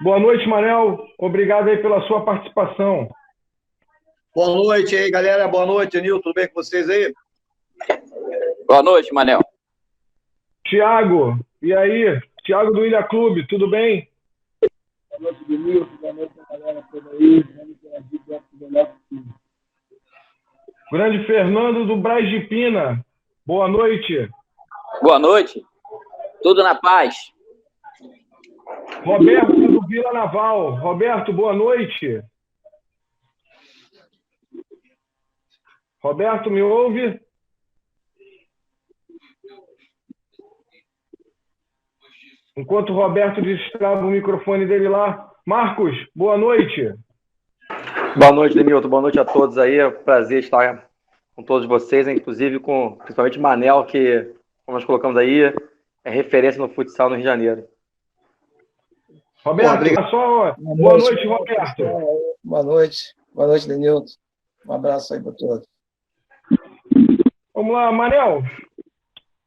Boa noite, Manel. Obrigado aí pela sua participação. Boa noite aí, galera. Boa noite, Nil. Tudo bem com vocês aí? Boa noite, Manel. Tiago, e aí? Tiago do Ilha Clube, tudo bem? Boa noite, Denilson. Boa noite, galera toda aí. Vamos interagir dentro do melhor possível. Grande Fernando do Braz de Pina. Boa noite. Boa noite. Tudo na paz. Roberto do Vila Naval. Roberto, boa noite. Roberto, me ouve? Enquanto o Roberto destrava o microfone dele lá. Marcos, boa noite. Boa noite, Denilton. Boa noite a todos aí. É um prazer estar com todos vocês, inclusive com principalmente Manel, que, como nós colocamos aí, é referência no futsal no Rio de Janeiro. Roberto, boa noite, Roberto. Boa noite. Boa noite, Denilton. Um abraço aí para todos. Vamos lá, Manel.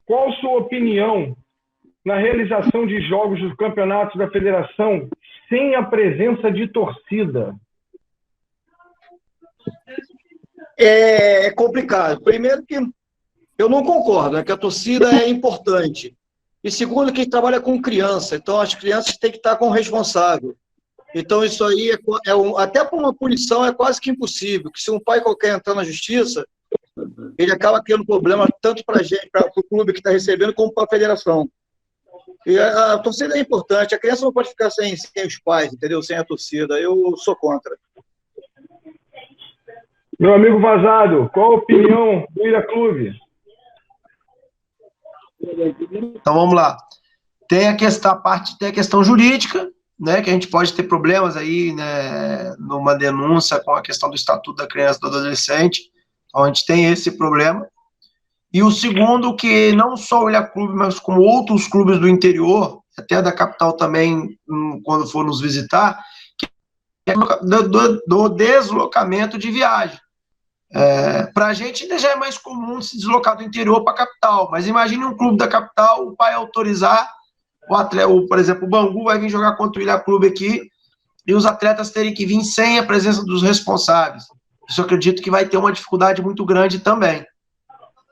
Qual a sua opinião na realização de jogos dos campeonatos da federação sem a presença de torcida? É complicado. Primeiro que eu não concordo, né, que a torcida é importante. E segundo, que trabalha com criança. Então, as crianças têm que estar com o responsável. Então, isso aí, até por uma punição, é quase que impossível. Que se um pai qualquer entrar na justiça, ele acaba criando problema tanto para a gente, para o clube que está recebendo, como para a federação. E a torcida é importante. A criança não pode ficar sem os pais, entendeu? Sem a torcida. Eu sou contra. Meu amigo Vazado, qual a opinião do Ilha Clube? Então vamos lá. Tem a questão jurídica, né, que a gente pode ter problemas aí, né, numa denúncia com a questão do Estatuto da Criança e do Adolescente. Então a gente tem esse problema. E o segundo, que não só o Ilha Clube, mas como outros clubes do interior, até da capital também, quando for nos visitar, que é do deslocamento de viagem. Para a gente ainda já é mais comum se deslocar do interior para a capital, mas imagine um clube da capital, o pai autorizar o atleta, por exemplo, o Bangu vai vir jogar contra o Ilha Clube aqui, e os atletas terem que vir sem a presença dos responsáveis. Isso eu acredito que vai ter uma dificuldade muito grande também.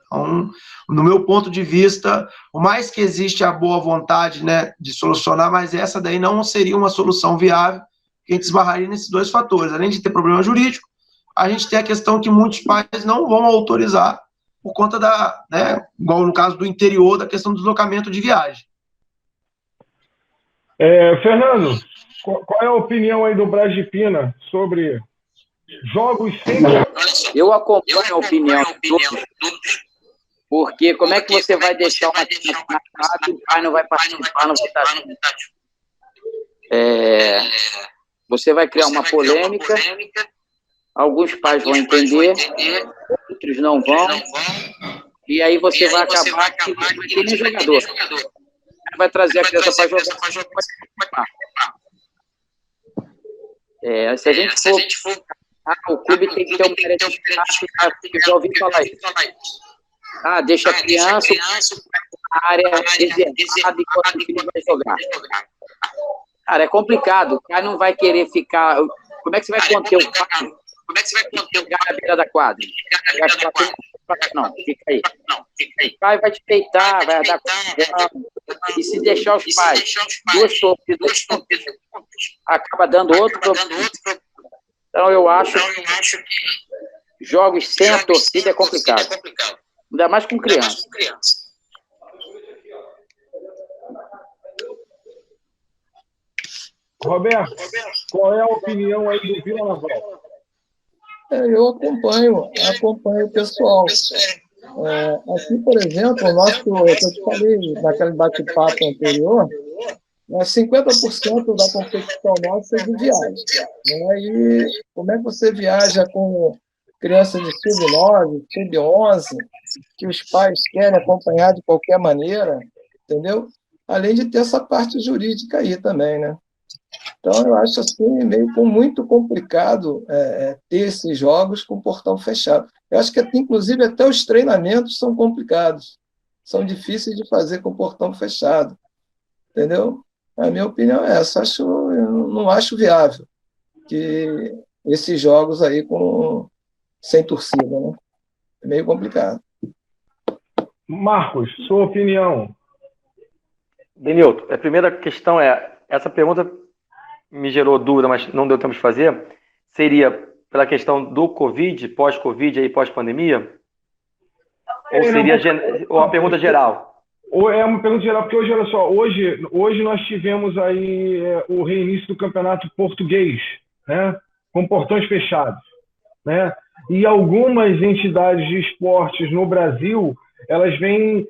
Então, no meu ponto de vista, o mais que existe a boa vontade, né, de solucionar, mas essa daí não seria uma solução viável, que a gente esbarraria nesses dois fatores. Além de ter problema jurídico, a gente tem a questão que muitos pais não vão autorizar por conta da, né, igual no caso do interior, da questão do deslocamento de viagem. Fernando, qual é a opinião aí do Braz de Pina sobre jogos sem... Eu acompanho a opinião de todos, porque como é que você vai deixar uma criança na casa e o pai não vai participar, não vai estar junto? Você vai criar uma polêmica, alguns pais vão entender, outros não vão, e aí você vai acabar que vai ter nem jogador. Vai trazer a criança para jogar, se a gente for... o clube tem que ter um merecimento, eu já ouvi falar isso. Deixa a criança na área reservada enquanto o filho vai jogar. Cara, é complicado. O pai não vai querer ficar... Como é que você vai conter o pai? Como é que você vai conter o pai na beira da quadra? Não, fica aí. O pai vai te peitar, vai dar confusão. E se deixar os pais, duas torcidas, acaba dando outro problema. Então, eu acho que jogos sem a torcida é complicado. Ainda mais com criança. Roberto, qual é a opinião aí do Vila Naval? Eu acompanho o pessoal. Aqui, por exemplo, eu te falei naquele bate-papo anterior, 50% da competição nossa é de viagem. Né? E como é que você viaja com criança de sub-9, sub-11, que os pais querem acompanhar de qualquer maneira, entendeu? Além de ter essa parte jurídica aí também, né? Então, eu acho assim, muito complicado ter esses jogos com portão fechado. Eu acho que, inclusive, até os treinamentos são complicados. São difíceis de fazer com portão fechado. Entendeu? A minha opinião é essa. Eu não acho viável que esses jogos aí sem torcida, né? É meio complicado. Marcos, sua opinião. Denilton, a primeira questão essa pergunta me gerou dúvida, mas não deu tempo de fazer, seria pela questão do Covid, pós-Covid e pós-pandemia? Ou seria uma pergunta geral? Ou é uma pergunta geral, porque hoje, olha só, hoje nós tivemos aí o reinício do campeonato português, né, com portões fechados, né, e algumas entidades de esportes no Brasil, elas vêm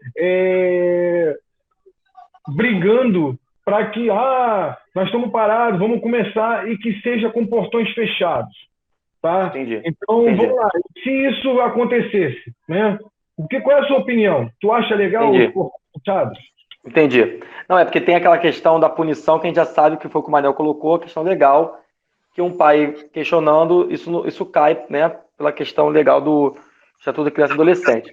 brigando para que nós estamos parados, vamos começar, e que seja com portões fechados, tá? Entendi. Então, vamos lá, se isso acontecesse, né, qual é a sua opinião? Tu acha legal os portões fechados? Entendi. Não, é porque tem aquela questão da punição que a gente já sabe que foi o que o Manel colocou, a questão legal, que um pai questionando, isso cai, né, pela questão legal do Estatuto da Criança e Adolescente.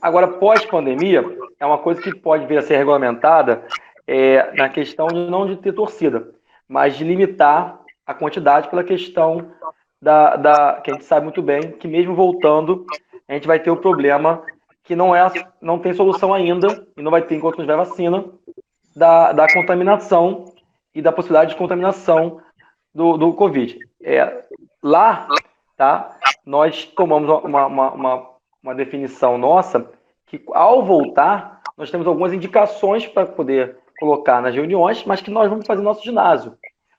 Agora, pós-pandemia, é uma coisa que pode vir a ser regulamentada na questão não de ter torcida, mas de limitar a quantidade pela questão que a gente sabe muito bem que mesmo voltando, a gente vai ter o problema que não tem solução ainda, e não vai ter enquanto não tiver vacina, da contaminação e da possibilidade de contaminação do Covid. Lá, tá, nós tomamos uma definição nossa que, ao voltar, nós temos algumas indicações para poder colocar nas reuniões, mas que nós vamos fazer no nosso ginásio.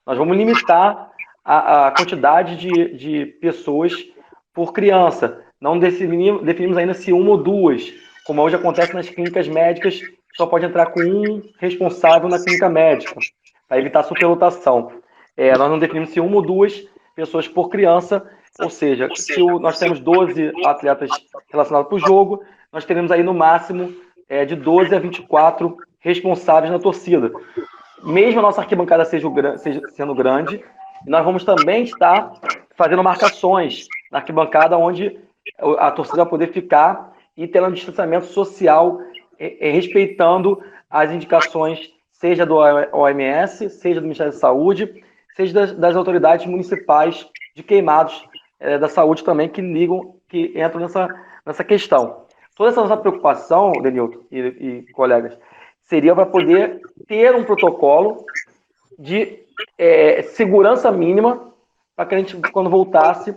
Nós vamos limitar a quantidade de pessoas por criança. Não definimos ainda se uma ou duas, como hoje acontece nas clínicas médicas, só pode entrar com um responsável na clínica médica, para evitar superlotação. Nós não definimos se uma ou duas pessoas por criança, ou seja, se nós temos 12 atletas relacionados para o jogo, nós teremos aí no máximo de 12 a 24 responsáveis na torcida. Mesmo a nossa arquibancada sendo grande, nós vamos também estar fazendo marcações na arquibancada onde a torcida vai poder ficar e ter um distanciamento social, respeitando as indicações, seja do OMS, seja do Ministério da Saúde, seja das autoridades municipais de Queimados da saúde também, que entram nessa questão. Toda essa nossa preocupação, Denilton e colegas, seria para poder ter um protocolo de segurança mínima para que a gente, quando voltasse,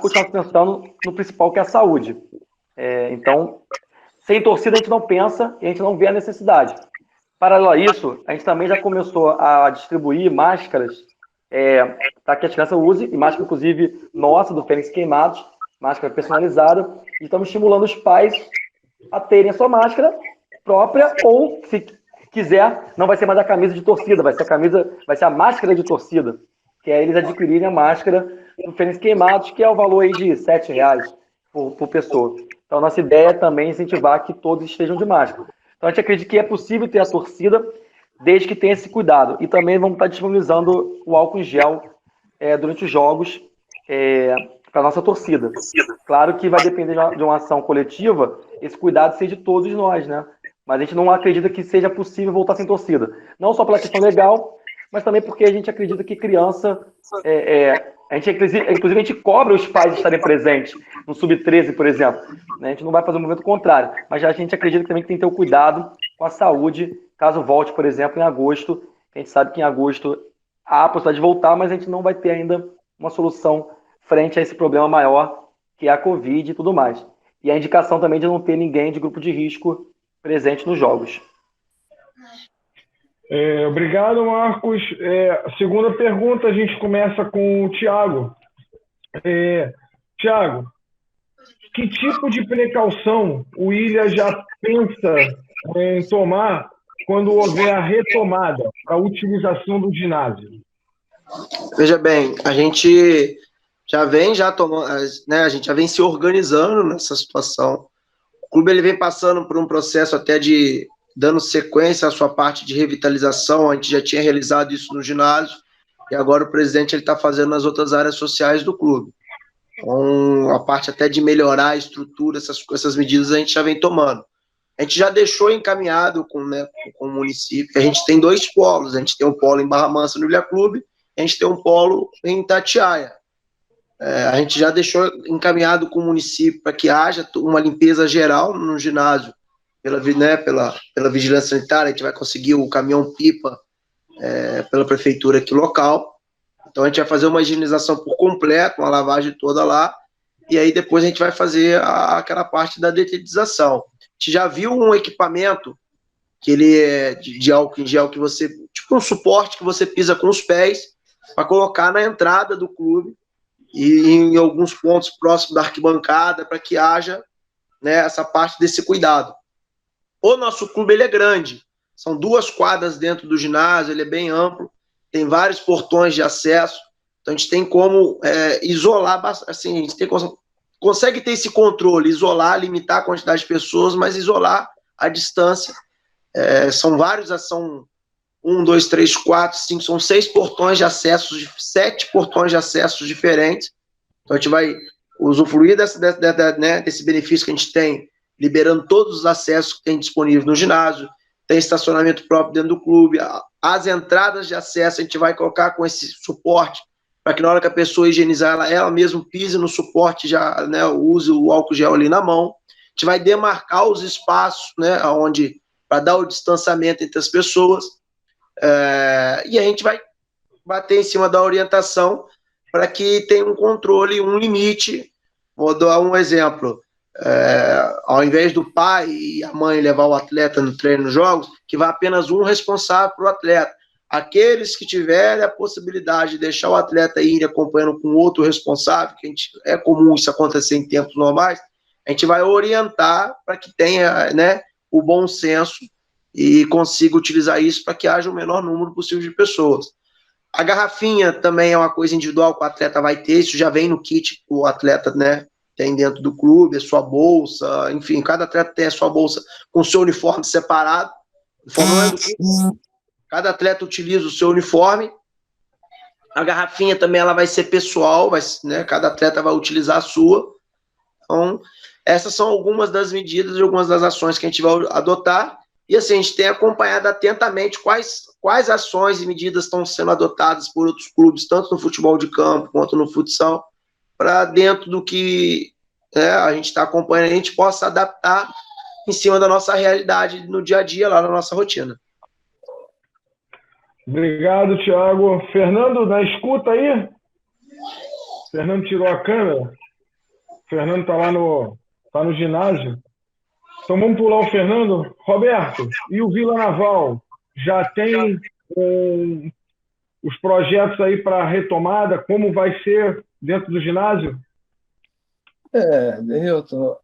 continuasse pensando no principal, que é a saúde. Então, sem torcida a gente não pensa e a gente não vê a necessidade. Paralelo a isso, a gente também já começou a distribuir máscaras para que as crianças usem, e máscara, inclusive, nossa, do Fênix Queimados, máscara personalizada, e estamos estimulando os pais a terem a sua máscara própria, ou, se quiser, não vai ser mais a camisa de torcida, vai ser a máscara de torcida, que é eles adquirirem a máscara do Fênix Queimados, que é o valor aí de R$7 por pessoa. Então, a nossa ideia é também incentivar que todos estejam de máscara. Então, a gente acredita que é possível ter a torcida, desde que tenha esse cuidado. E também vamos estar disponibilizando o álcool em gel durante os jogos para a nossa torcida. Claro que vai depender de uma ação coletiva, esse cuidado seja de todos nós, né? Mas a gente não acredita que seja possível voltar sem torcida. Não só pela questão legal, mas também porque a gente acredita que criança... inclusive, a gente cobra os pais de estarem presentes no Sub-13, por exemplo. A gente não vai fazer um movimento contrário, mas a gente acredita também que tem que ter o cuidado com a saúde, caso volte, por exemplo, em agosto. A gente sabe que em agosto há a possibilidade de voltar, mas a gente não vai ter ainda uma solução frente a esse problema maior, que é a Covid e tudo mais. E a indicação também de não ter ninguém de grupo de risco presente nos jogos. Obrigado, Marcos. Segunda pergunta, a gente começa com o Thiago. Thiago, que tipo de precaução o Ilha já pensa em tomar quando houver a retomada, a utilização do ginásio? Veja bem, a gente já vem tomando, né, a gente já vem se organizando nessa situação. O clube ele vem passando por um processo até de dando sequência à sua parte de revitalização. A gente já tinha realizado isso no ginásio e agora o presidente está fazendo nas outras áreas sociais do clube. Então, a parte até de melhorar a estrutura, essas medidas a gente já vem tomando. a gente já deixou encaminhado com, né, com o município. A gente tem 2 polos. A gente tem um polo em Barra Mansa, no Ilha Clube, e a gente tem um polo em Itatiaia. A gente já deixou encaminhado com o município para que haja uma limpeza geral no ginásio pela vigilância sanitária. A gente vai conseguir o caminhão-pipa pela prefeitura aqui local. Então, a gente vai fazer uma higienização por completo, uma lavagem toda lá, e aí depois a gente vai fazer aquela parte da detetização. A gente já viu um equipamento que ele é de álcool em gel, que você, tipo um suporte que você pisa com os pés, para colocar na entrada do clube e em alguns pontos próximos da arquibancada, para que haja, né, essa parte desse cuidado. O nosso clube ele é grande, são 2 quadras dentro do ginásio, ele é bem amplo, tem vários portões de acesso, então a gente tem como isolar, assim, a gente consegue ter esse controle, isolar, limitar a quantidade de pessoas, mas isolar a distância. São vários, são 1, 2, 3, 4, 5, são 6 portões de acesso, 7 portões de acesso diferentes. Então a gente vai usufruir desse benefício que a gente tem, liberando todos os acessos que tem disponível no ginásio, tem estacionamento próprio dentro do clube, as entradas de acesso a gente vai colocar com esse suporte, para que na hora que a pessoa higienizar, ela mesma pise no suporte, já, né, use o álcool gel ali na mão. A gente vai demarcar os espaços, né, para dar o distanciamento entre as pessoas, e a gente vai bater em cima da orientação para que tenha um controle, um limite. Vou dar um exemplo. Ao invés do pai e a mãe levar o atleta no treino, nos jogos, que vai apenas um responsável para o atleta. Aqueles que tiverem a possibilidade de deixar o atleta ir acompanhando com outro responsável, que é comum isso acontecer em tempos normais, a gente vai orientar para que tenha, né, o bom senso e consiga utilizar isso para que haja o menor número possível de pessoas. A garrafinha também é uma coisa individual que o atleta vai ter, isso já vem no kit que o atleta, né, tem dentro do clube, a sua bolsa, enfim, cada atleta tem a sua bolsa com o seu uniforme separado. Cada atleta utiliza o seu uniforme. A garrafinha também ela vai ser pessoal, né, cada atleta vai utilizar a sua. Então, essas são algumas das medidas e algumas das ações que a gente vai adotar. E assim, a gente tem acompanhado atentamente quais ações e medidas estão sendo adotadas por outros clubes, tanto no futebol de campo quanto no futsal, para dentro do que a gente está acompanhando, a gente possa adaptar em cima da nossa realidade no dia a dia, lá na nossa rotina. Obrigado, Thiago. Fernando, na escuta aí? Fernando tirou a câmera. Fernando está lá no ginásio. Então vamos pular o Fernando. Roberto, e o Vila Naval? Já tem os projetos aí para retomada? Como vai ser dentro do ginásio? Denilton,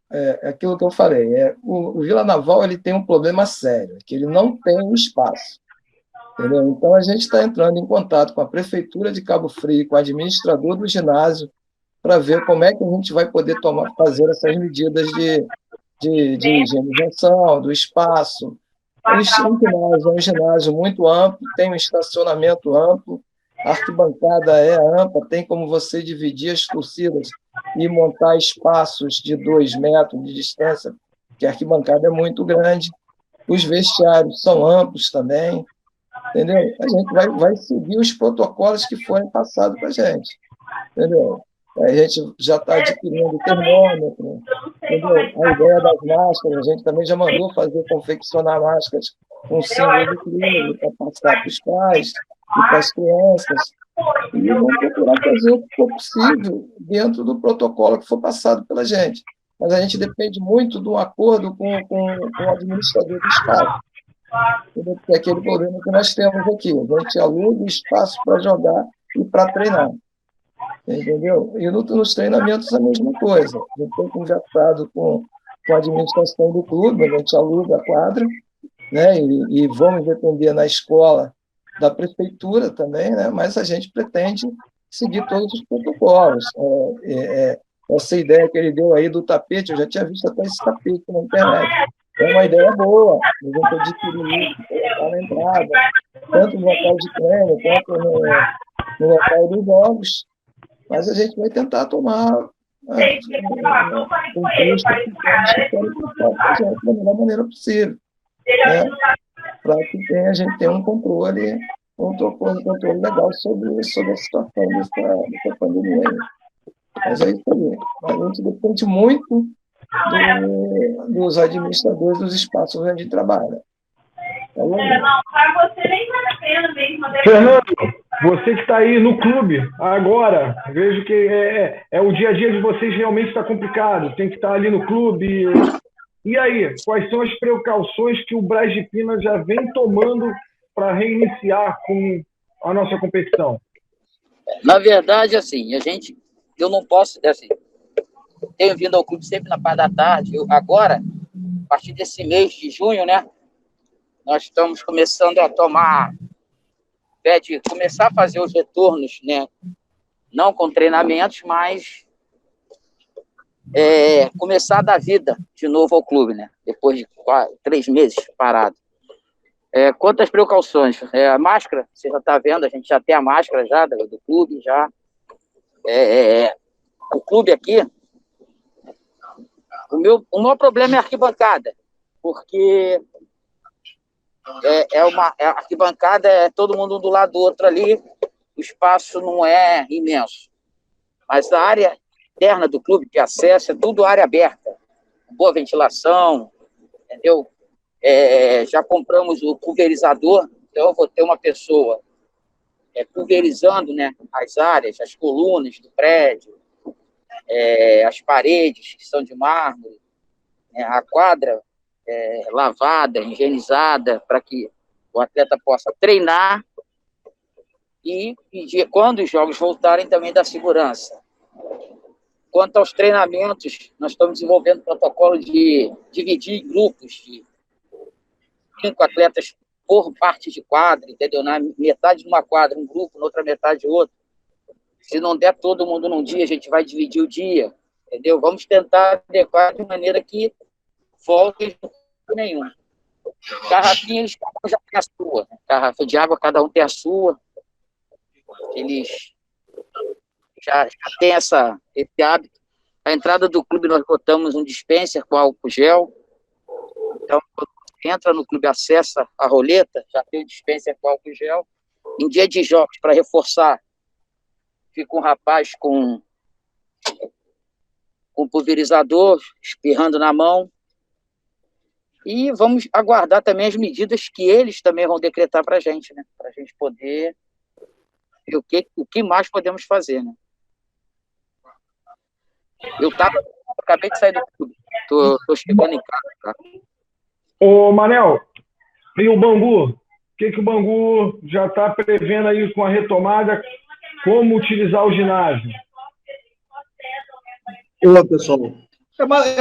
aquilo que eu falei. O Vila Naval ele tem um problema sério, que ele não tem espaço. Entendeu? Então, a gente está entrando em contato com a Prefeitura de Cabo Frio, com o administrador do ginásio, para ver como é que a gente vai poder fazer essas medidas de higienização, do espaço. O ginásio muito amplo, tem um estacionamento amplo, a arquibancada é ampla, tem como você dividir as torcidas e montar espaços de 2 metros de distância, porque a arquibancada é muito grande. Os vestiários são amplos também. Entendeu? A gente vai seguir os protocolos que forem passados para a gente. Entendeu? A gente já está adquirindo termômetro. Entendeu? A ideia das máscaras, a gente também já mandou confeccionar máscaras com símbolo de crime para passar para os pais e para as crianças. E vamos procurar fazer o que for possível dentro do protocolo que for passado pela gente. Mas a gente depende muito do acordo com o administrador do espaço. É aquele problema que nós temos aqui. A gente aluga espaço para jogar e para treinar. Entendeu? E nos treinamentos a mesma coisa. A gente tem conversado com a administração do clube, a gente aluga a quadra, né? E vamos depender na escola da prefeitura também, né? Mas a gente pretende seguir todos os protocolos. Essa ideia que ele deu aí do tapete, eu já tinha visto até esse tapete na internet. É uma ideia boa, a gente adquirir isso, colocar na entrada, tanto no local de treino, quanto no local dos jogos, mas a gente vai tentar tomar cumprir os critérios que forem projeto da melhor maneira possível, né? Para que a gente tenha um controle legal sobre a situação dessa pandemia aí. Mas é isso aí. A gente depende muito dos administradores dos espaços onde a gente trabalha. Não, para você nem vale a pena mesmo. Fernando, você que está aí no clube agora, vejo que o dia a dia de vocês realmente está complicado, tem que estar ali no clube. E aí, quais são as precauções que o Braz de Pina já vem tomando para reiniciar com a nossa competição? Na verdade, assim, eu não posso, assim, tenho vindo ao clube sempre na parte da tarde. Agora, a partir desse mês de junho, né, nós estamos começando a começar a fazer os retornos, né, não com treinamentos, mas começar a dar vida de novo ao clube, né, depois de 3 meses parado. Quanto às precauções, a máscara, você já está vendo, a gente já tem a máscara já do clube, já. O clube aqui, o maior problema é a arquibancada, porque a arquibancada é todo mundo um do lado do outro ali, o espaço não é imenso. Mas a área interna do clube, de acesso, é tudo área aberta, boa ventilação, entendeu? Já compramos o pulverizador, então eu vou ter uma pessoa pulverizando, né, as áreas, as colunas do prédio, as paredes que são de mármore, a quadra lavada, higienizada, para que o atleta possa treinar e quando os jogos voltarem também dar segurança. Quanto aos treinamentos, nós estamos desenvolvendo protocolo de dividir em grupos de 5 atletas por parte de quadra, entendeu? Na metade de uma quadra, um grupo, na outra metade, outro. Se não der todo mundo num dia, a gente vai dividir o dia, entendeu? Vamos tentar adequar de maneira que volte nenhum. Garrafinhas, cada um já tem a sua. Garrafa de água, cada um tem a sua. Eles já têm esse hábito. A entrada do clube, nós botamos um dispenser com álcool gel. Então, quando você entra no clube, acessa a roleta, já tem o dispenser com álcool gel. Em dia de jogos, para reforçar, fica um rapaz com pulverizador, espirrando na mão. E vamos aguardar também as medidas que eles também vão decretar para a gente, né? Para a gente poder ver o que mais podemos fazer, né? Acabei de sair do clube, tô chegando em casa, tá? Ô, Manel, e o Bangu? O que o Bangu já está prevendo aí com a retomada? Como utilizar o ginásio? Olá, pessoal.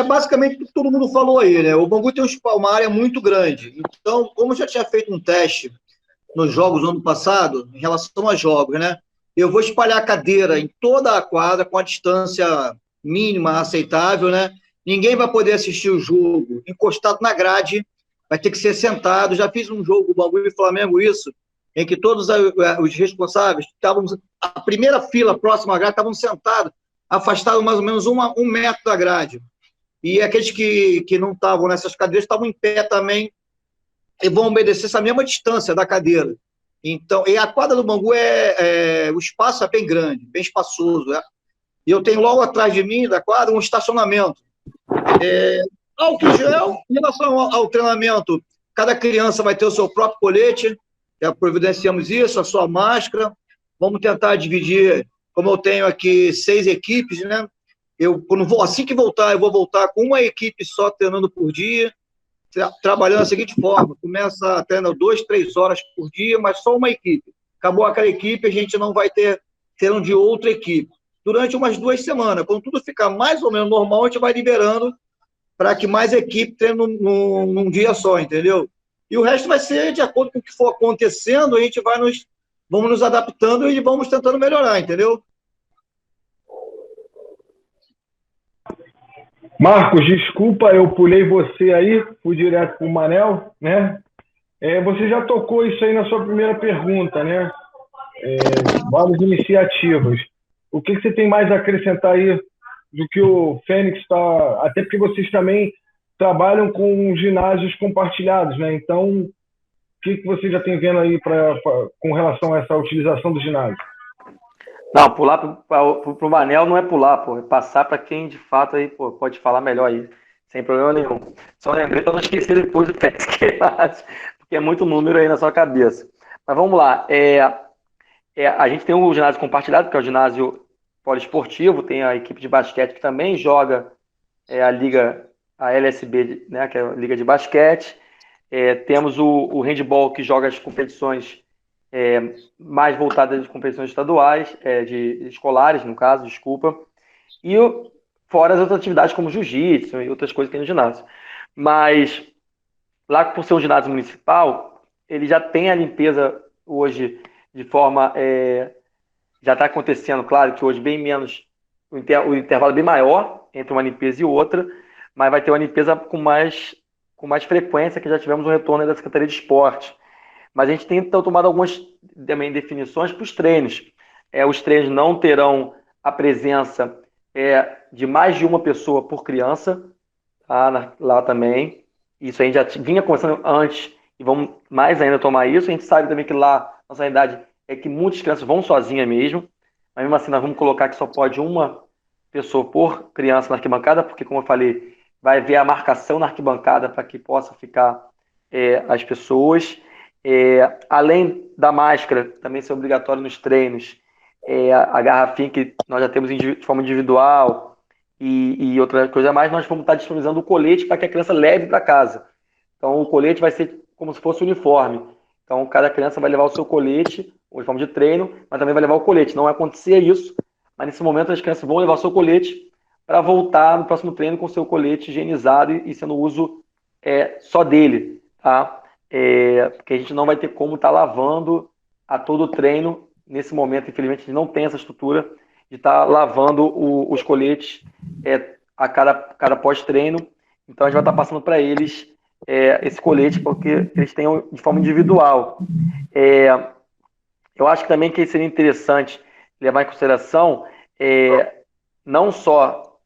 Basicamente o que todo mundo falou aí, né? O Bangu tem uma área muito grande. Então, como eu já tinha feito um teste nos jogos do ano passado, em relação a jogos, né? Eu vou espalhar a cadeira em toda a quadra com a distância mínima aceitável, né? Ninguém vai poder assistir o jogo encostado na grade, vai ter que ser sentado. Já fiz um jogo, Bangu e Flamengo, isso, em que todos os responsáveis estavam, a primeira fila próxima à grade, estavam sentados, afastados mais ou menos 1 metro da grade. E aqueles que não estavam nessas cadeiras estavam em pé também e vão obedecer essa mesma distância da cadeira. Então, e a quadra do Bangu o espaço é bem grande, bem espaçoso, né? E eu tenho logo atrás de mim, da quadra, um estacionamento. Álcool gel, em relação ao treinamento, cada criança vai ter o seu próprio colete, já providenciamos isso, a sua máscara. Vamos tentar dividir, como eu tenho aqui 6 equipes, né? Assim que voltar, eu vou voltar com uma equipe só treinando por dia, trabalhando da seguinte forma: começa treinando 2, 3 horas por dia, mas só uma equipe. Acabou aquela equipe, a gente não vai ter treino de outra equipe. Durante umas 2 semanas, quando tudo ficar mais ou menos normal, a gente vai liberando para que mais equipe treine num dia só, entendeu? E o resto vai ser de acordo com o que for acontecendo, a gente vamos nos adaptando e vamos tentando melhorar, entendeu? Marcos, desculpa, eu pulei você aí, fui direto para o Manel, né? Você já tocou isso aí na sua primeira pergunta, né? Várias iniciativas. O que você tem mais a acrescentar aí do que o Fênix está... Até porque vocês também trabalham com ginásios compartilhados, né? Então, o que você já tem vendo aí com relação a essa utilização do ginásio? Não, pular pro Manel não é pular, pô. É passar para quem de fato aí, pô, pode falar melhor aí. Sem problema nenhum. Só lembrei para não esquecer depois do Fênix, porque é muito número aí na sua cabeça. Mas vamos lá. A gente tem um ginásio compartilhado, que é o ginásio poliesportivo, tem a equipe de basquete que também joga a liga, a LSB, né, que é a liga de basquete. Temos o handball, que joga as competições mais voltadas às competições estaduais, de escolares, no caso, desculpa. E fora as outras atividades como jiu-jitsu e outras coisas que tem no ginásio. Mas lá, por ser um ginásio municipal, ele já tem a limpeza hoje de forma... já está acontecendo, claro, que hoje bem menos... O intervalo é bem maior entre uma limpeza e outra, mas vai ter uma limpeza com mais frequência, que já tivemos um retorno da Secretaria de Esporte. Mas a gente tem então tomado algumas também definições para os treinos. Os treinos não terão a presença de mais de uma pessoa por criança, tá? Lá também. Isso a gente já vinha conversando antes e vamos mais ainda tomar isso. A gente sabe também que lá, nossa realidade é que muitas crianças vão sozinhas mesmo, mas mesmo assim nós vamos colocar que só pode uma pessoa por criança na arquibancada, porque, como eu falei, vai haver a marcação na arquibancada para que possa ficar as pessoas. Além da máscara, também ser obrigatório nos treinos, a garrafinha que nós já temos de forma individual e outra coisa mais, nós vamos estar disponibilizando o colete para que a criança leve para casa. Então, o colete vai ser como se fosse uniforme. Então, cada criança vai levar o seu colete, o uniforme de treino, mas também vai levar o colete. Não vai acontecer isso, mas nesse momento as crianças vão levar o seu colete para voltar no próximo treino com o seu colete higienizado e sendo uso só dele, tá? Porque a gente não vai ter como estar lavando a todo o treino nesse momento. Infelizmente, a gente não tem essa estrutura de estar lavando os coletes a cada pós-treino. Então, a gente vai estar passando para eles esse colete, porque eles tenham de forma individual. Eu acho que também que seria interessante levar em consideração não só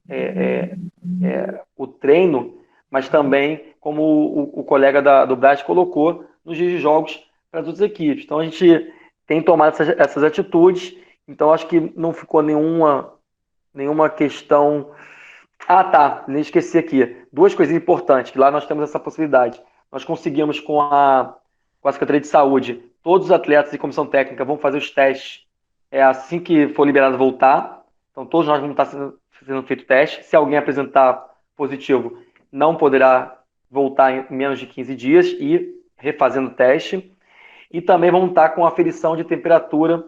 o treino, mas também, como o colega do Brás colocou, nos dias de jogos para as outras equipes. Então, a gente tem tomado essas atitudes. Então, acho que não ficou nenhuma questão... Ah, tá, nem esqueci aqui. Duas coisas importantes, que lá nós temos essa possibilidade. Nós conseguimos, com a Secretaria de Saúde, todos os atletas e comissão técnica vão fazer os testes assim que for liberado voltar. Então, todos nós vamos estar sendo feito teste. Se alguém apresentar positivo, não poderá voltar em menos de 15 dias e refazendo o teste. E também vamos estar com a aferição de temperatura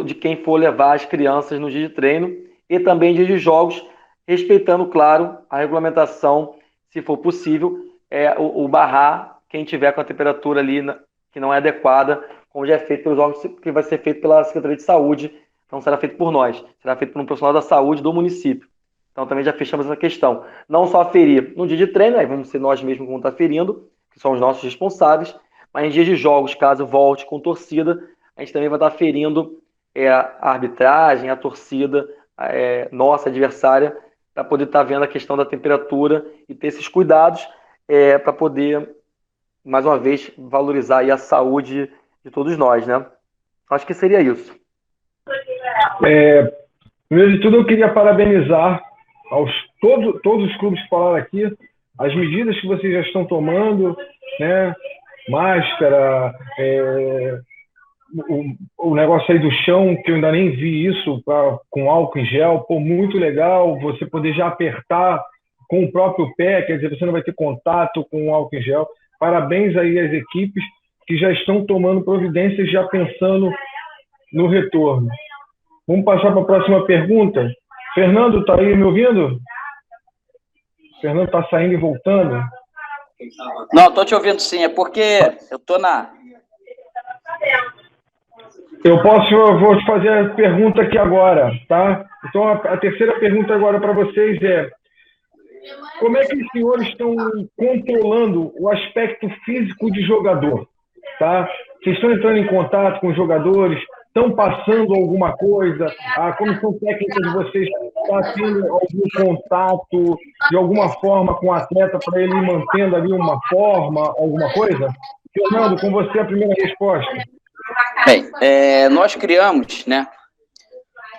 de quem for levar as crianças no dia de treino e também em dia de jogos, respeitando, claro, a regulamentação, se for possível, o barrar quem tiver com a temperatura ali que não é adequada, como já é feito pelos órgãos, que vai ser feito pela Secretaria de Saúde, não será feito por nós, será feito por um profissional da saúde do município. Então também já fechamos essa questão. Não só aferir no dia de treino, aí vamos ser nós mesmos que vamos estar aferindo, que são os nossos responsáveis, mas em dias de jogos, caso volte com torcida, a gente também vai estar aferindo a arbitragem, a torcida, nossa adversária, para poder estar vendo a questão da temperatura e ter esses cuidados para poder, mais uma vez, valorizar aí a saúde de todos nós, né? Acho que seria isso. Primeiro de tudo, eu queria parabenizar todos os clubes que falaram aqui, as medidas que vocês já estão tomando, né? Máscara, o negócio aí do chão, que eu ainda nem vi isso, com álcool em gel, pô, muito legal, você poder já apertar com o próprio pé, quer dizer, você não vai ter contato com o álcool em gel. Parabéns aí às equipes que já estão tomando providências, já pensando no retorno. Vamos passar para a próxima pergunta. Fernando, está aí me ouvindo? Fernando está saindo e voltando? Não, estou te ouvindo sim, é porque eu estou na... Vou te fazer a pergunta aqui agora, tá? Então, a terceira pergunta agora para vocês é: como é que os senhores estão controlando o aspecto físico de jogador, tá? Vocês estão entrando em contato com os jogadores estão passando alguma coisa? A comissão técnica de vocês está tendo algum contato de alguma forma com o atleta para ele ir mantendo ali uma forma, alguma coisa? Fernando, com você a primeira resposta. Bem, nós criamos, né,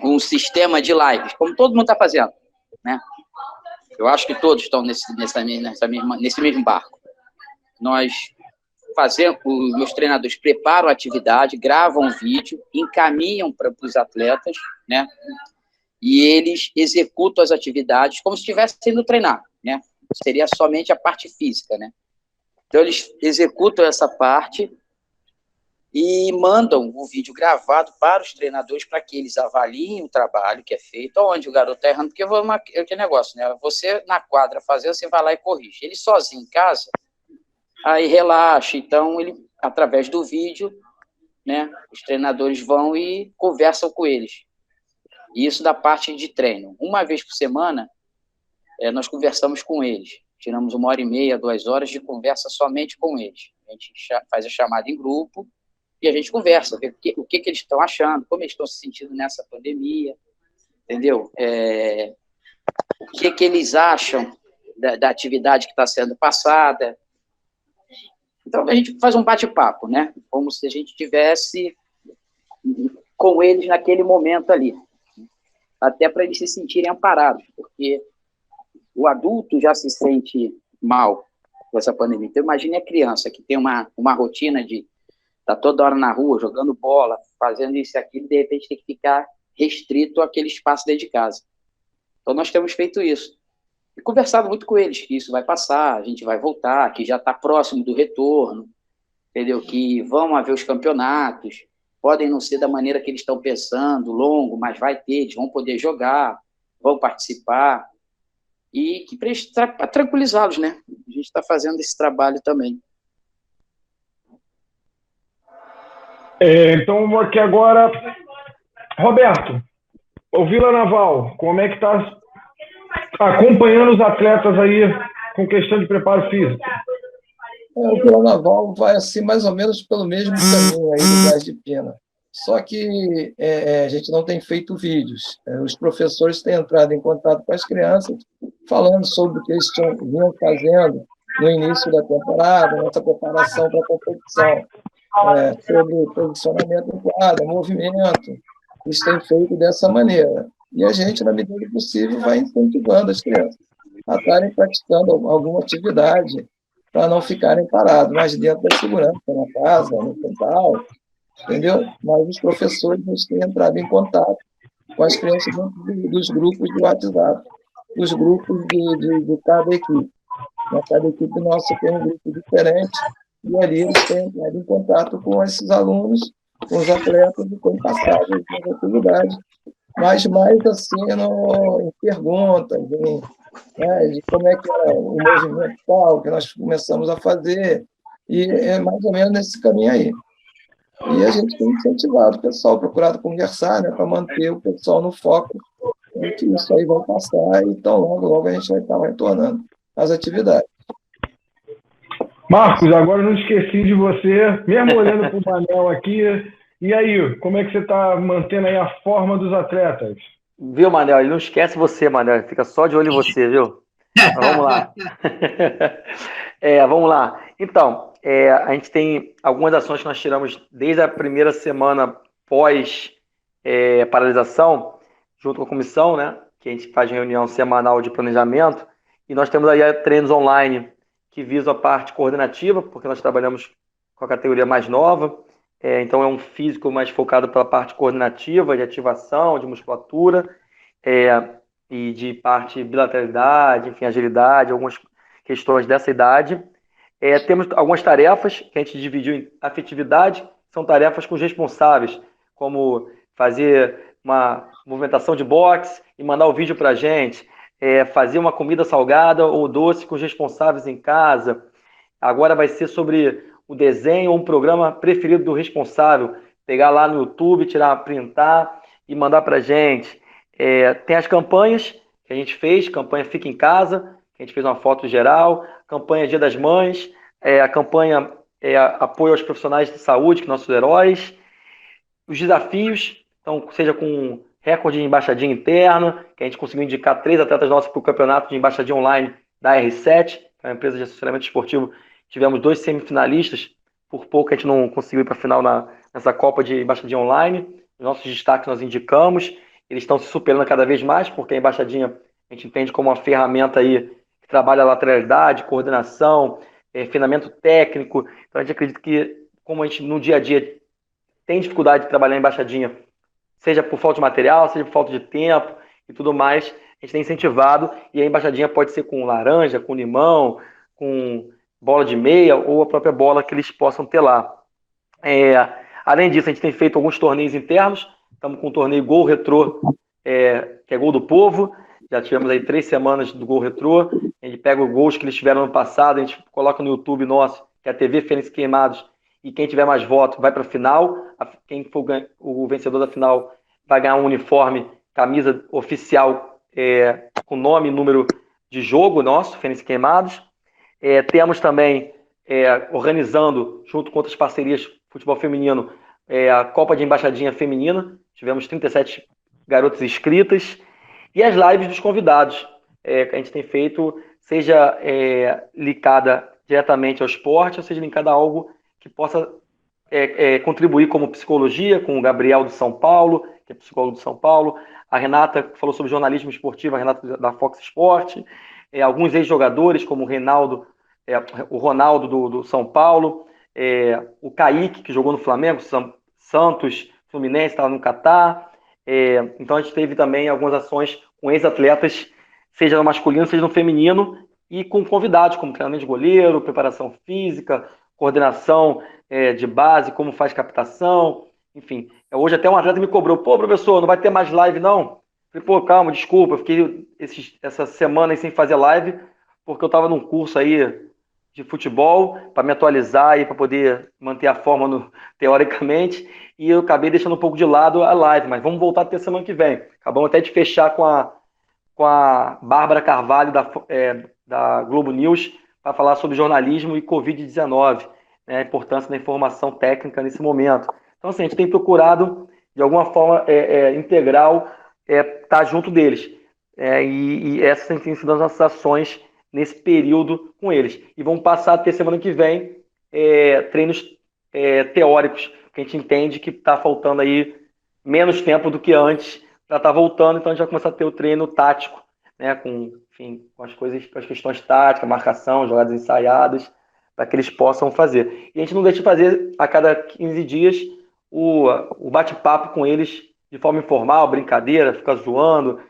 um sistema de lives, como todo mundo está fazendo, né? Eu acho que todos estão nesse mesmo barco. Nós fazemos, os meus treinadores preparam a atividade, gravam vídeo, encaminham para os atletas, né? E eles executam as atividades como se estivessem indo treinar, né? Seria somente a parte física, né? Então, eles executam essa parte e mandam o vídeo gravado para os treinadores para que eles avaliem o trabalho que é feito, onde o garoto está errando, porque que negócio, né? Você, na quadra, fazendo, você vai lá e corrige. Ele sozinho em casa, aí relaxa. Então, ele, através do vídeo, né, os treinadores vão e conversam com eles. Isso da parte de treino. Uma vez por semana, nós conversamos com eles. Tiramos 1h30, 2 horas de conversa somente com eles. A gente faz a chamada em grupo e a gente conversa, vê o que eles estão achando, como eles estão se sentindo nessa pandemia, entendeu? O que eles acham da atividade que está sendo passada. Então, a gente faz um bate-papo, né? Como se a gente tivesse com eles naquele momento ali. Até para eles se sentirem amparados, porque o adulto já se sente mal com essa pandemia. Então, imagine a criança que tem uma rotina de estar toda hora na rua, jogando bola, fazendo isso e aquilo, e de repente tem que ficar restrito àquele espaço dentro de casa. Então, nós temos feito isso. E conversado muito com eles, que isso vai passar, a gente vai voltar, que já está próximo do retorno, entendeu? Que vão haver os campeonatos, podem não ser da maneira que eles estão pensando, longo, mas vai ter, eles vão poder jogar, vão participar, e que para tranquilizá-los, né? A gente está fazendo esse trabalho também. Então, aqui agora, Roberto, o Vila Naval, como é que está acompanhando os atletas aí com questão de preparo físico? O Vila Naval vai assim mais ou menos pelo mesmo caminho aí do Gás de Pina. Só que a gente não tem feito vídeos. Os professores têm entrado em contato com as crianças, falando sobre o que eles vinham fazendo no início da temporada, nossa preparação para a competição, sobre posicionamento em quadra, movimento. Eles têm feito dessa maneira. E a gente, na medida do possível, vai incentivando as crianças a estarem praticando alguma atividade para não ficarem parados, mas dentro da segurança, na casa, no quintal, entendeu? Mas os professores têm entrado em contato com as crianças dentro dos grupos de WhatsApp, dos grupos de cada equipe. Cada equipe nossa tem um grupo diferente, e ali eles têm entrado em contato com esses alunos, com os atletas, e com passagens nas atividades, mas mais assim em perguntas, de como é que é o movimento tal que nós começamos a fazer, e é mais ou menos nesse caminho aí. E a gente tem incentivado o pessoal, procurado conversar, né, para manter o pessoal no foco, que isso aí vai passar, e então logo a gente vai estar retornando às atividades. Marcos, agora eu não esqueci de você, mesmo olhando para o Manel aqui. E aí, como é que você está mantendo aí a forma dos atletas? Viu, Manel? Ele não esquece você, Manel. Ele fica só de olho em você, viu? Mas vamos lá. Vamos lá. Então, a gente tem algumas ações que nós tiramos desde a primeira semana pós paralisação, junto com a comissão, né? Que a gente faz reunião semanal de planejamento. E nós temos aí treinos online que visam a parte coordenativa, porque nós trabalhamos com a categoria mais nova. Então, é um físico mais focado pela parte coordenativa, de ativação, de musculatura, e de parte bilateralidade, enfim, agilidade, algumas questões dessa idade. Temos algumas tarefas que a gente dividiu em afetividade, são tarefas com os responsáveis, como fazer uma movimentação de boxe e mandar o vídeo para a gente, fazer uma comida salgada ou doce com os responsáveis em casa. Agora vai ser sobre o desenho ou um programa preferido do responsável, pegar lá no YouTube, printar e mandar para a gente. Tem as campanhas que a gente fez, campanha Fica em Casa, que a gente fez uma foto geral, campanha Dia das Mães, a campanha Apoio aos Profissionais de Saúde, que nossos heróis. os desafios, então, seja com recorde de embaixadinha interna, que a gente conseguiu indicar 3 atletas nossos para o campeonato de embaixadinha online da R7, que é uma empresa de assessoramento esportivo. Tivemos 2 semifinalistas, por pouco a gente não conseguiu ir para a final nessa Copa de embaixadinha online. Os nossos destaques nós indicamos, eles estão se superando cada vez mais, porque a embaixadinha a gente entende como uma ferramenta aí que trabalha a lateralidade, coordenação, refinamento técnico. Então a gente acredita que, como a gente no dia a dia tem dificuldade de trabalhar em embaixadinha, seja por falta de material, seja por falta de tempo e tudo mais, a gente tem incentivado, e a embaixadinha pode ser com laranja, com limão, com bola de meia, ou a própria bola que eles possam ter lá. Além disso, a gente tem feito alguns torneios internos, estamos com o torneio Gol Retrô, que é Gol do Povo, já tivemos aí 3 semanas do Gol Retrô, a gente pega os gols que eles tiveram no passado, a gente coloca no YouTube nosso, que é a TV Fênix Queimados, e quem tiver mais votos vai para a final. Quem for o vencedor da final vai ganhar um uniforme, camisa oficial com nome e número de jogo nosso, Fênix Queimados. Temos também, organizando, junto com outras parcerias, futebol feminino, a Copa de Embaixadinha Feminina. Tivemos 37 garotas inscritas. E as lives dos convidados, que a gente tem feito, seja ligada diretamente ao esporte, ou seja ligada a algo que possa contribuir como psicologia, com o Gabriel do São Paulo, que é psicólogo do São Paulo, a Renata, que falou sobre jornalismo esportivo, a Renata da Fox Sport, alguns ex-jogadores, como o Ronaldo do São Paulo, o Kaique, que jogou no Flamengo, Santos, Fluminense, estava no Catar. Então a gente teve também algumas ações com ex-atletas, seja no masculino, seja no feminino, e com convidados, como treinamento de goleiro, preparação física, coordenação de base, como faz captação, enfim. Hoje até um atleta me cobrou, professor, não vai ter mais live não? Eu falei, calma, desculpa, eu fiquei essa semana sem fazer live, porque eu estava num curso aí de futebol, para me atualizar e para poder manter a forma teoricamente, e eu acabei deixando um pouco de lado a live, mas vamos voltar até semana que vem. Acabamos até de fechar com a Bárbara Carvalho da Globo News, para falar sobre jornalismo e Covid-19, né, a importância da informação técnica nesse momento. Então, assim, a gente tem procurado, de alguma forma integral, estar junto deles. E essas têm sido as nossas ações nesse período com eles. E vamos passar a ter semana que vem treinos teóricos, que a gente entende que está faltando aí menos tempo do que antes para estar voltando, então a gente vai começar a ter o treino tático, né, com as questões táticas, marcação, jogadas ensaiadas, para que eles possam fazer. E a gente não deixa de fazer a cada 15 dias o bate-papo com eles de forma informal, brincadeira, fica zoando,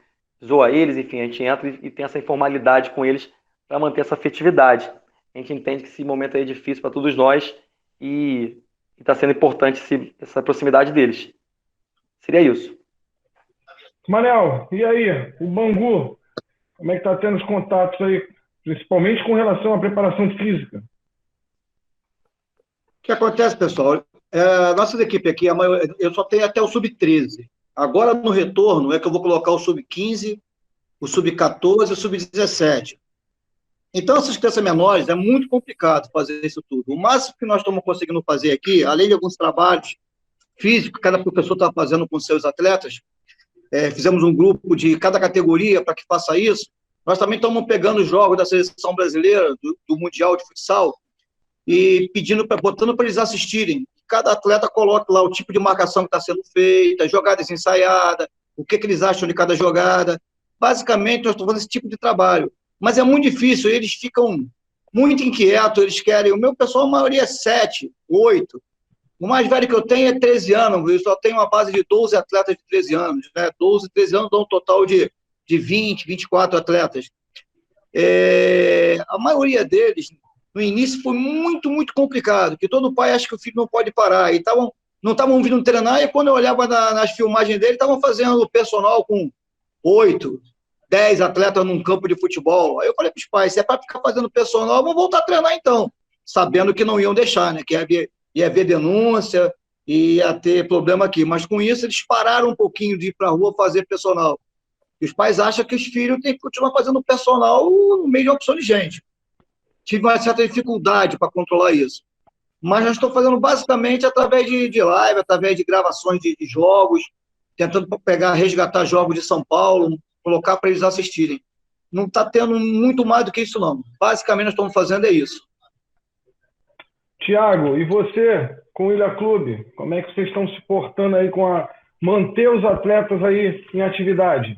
zoa eles, enfim, a gente entra e tem essa informalidade com eles para manter essa afetividade. A gente entende que esse momento aí é difícil para todos nós e está sendo importante essa proximidade deles. Seria isso. Manel, e aí, o Bangu, como é que está tendo os contatos aí, principalmente com relação à preparação física? O que acontece, pessoal? Nossas equipes aqui, eu só tenho até o sub-13. Agora, no retorno, é que eu vou colocar o sub-15, o sub-14 e o sub-17. Então, essas crianças menores, é muito complicado fazer isso tudo. O máximo que nós estamos conseguindo fazer aqui, além de alguns trabalhos físicos que cada professor está fazendo com seus atletas, fizemos um grupo de cada categoria para que faça isso. Nós também estamos pegando os jogos da seleção brasileira, do Mundial de Futsal, e botando para eles assistirem. Cada atleta coloque lá o tipo de marcação que está sendo feita, jogadas ensaiadas, o que eles acham de cada jogada. Basicamente, nós estamos fazendo esse tipo de trabalho. Mas é muito difícil, eles ficam muito inquietos, eles querem... O meu pessoal, a maioria é 7, 8. O mais velho que eu tenho é 13 anos, eu só tenho uma base de 12 atletas de 13 anos. Né? 12, 13 anos dão um total de 20, 24 atletas. A maioria deles, no início, foi muito, muito complicado, porque todo pai acha que o filho não pode parar. E não estavam vindo treinar, e quando eu olhava nas filmagens dele, estavam fazendo personal com 8, 10 atletas num campo de futebol. Aí eu falei para os pais, se é para ficar fazendo personal, vamos voltar a treinar então. Sabendo que não iam deixar, né? Que ia haver denúncia, ia ter problema aqui. Mas com isso, eles pararam um pouquinho de ir para a rua fazer personal. E os pais acham que os filhos têm que continuar fazendo personal no meio de uma opção de gente. Tive uma certa dificuldade para controlar isso. mas nós estamos fazendo basicamente através de live, através de gravações de jogos, tentando resgatar jogos de São Paulo, colocar para eles assistirem. Não está tendo muito mais do que isso, não. Basicamente, nós estamos fazendo isso. Tiago, e você, com o Ilha Clube, como é que vocês estão se portando aí manter os atletas aí em atividade?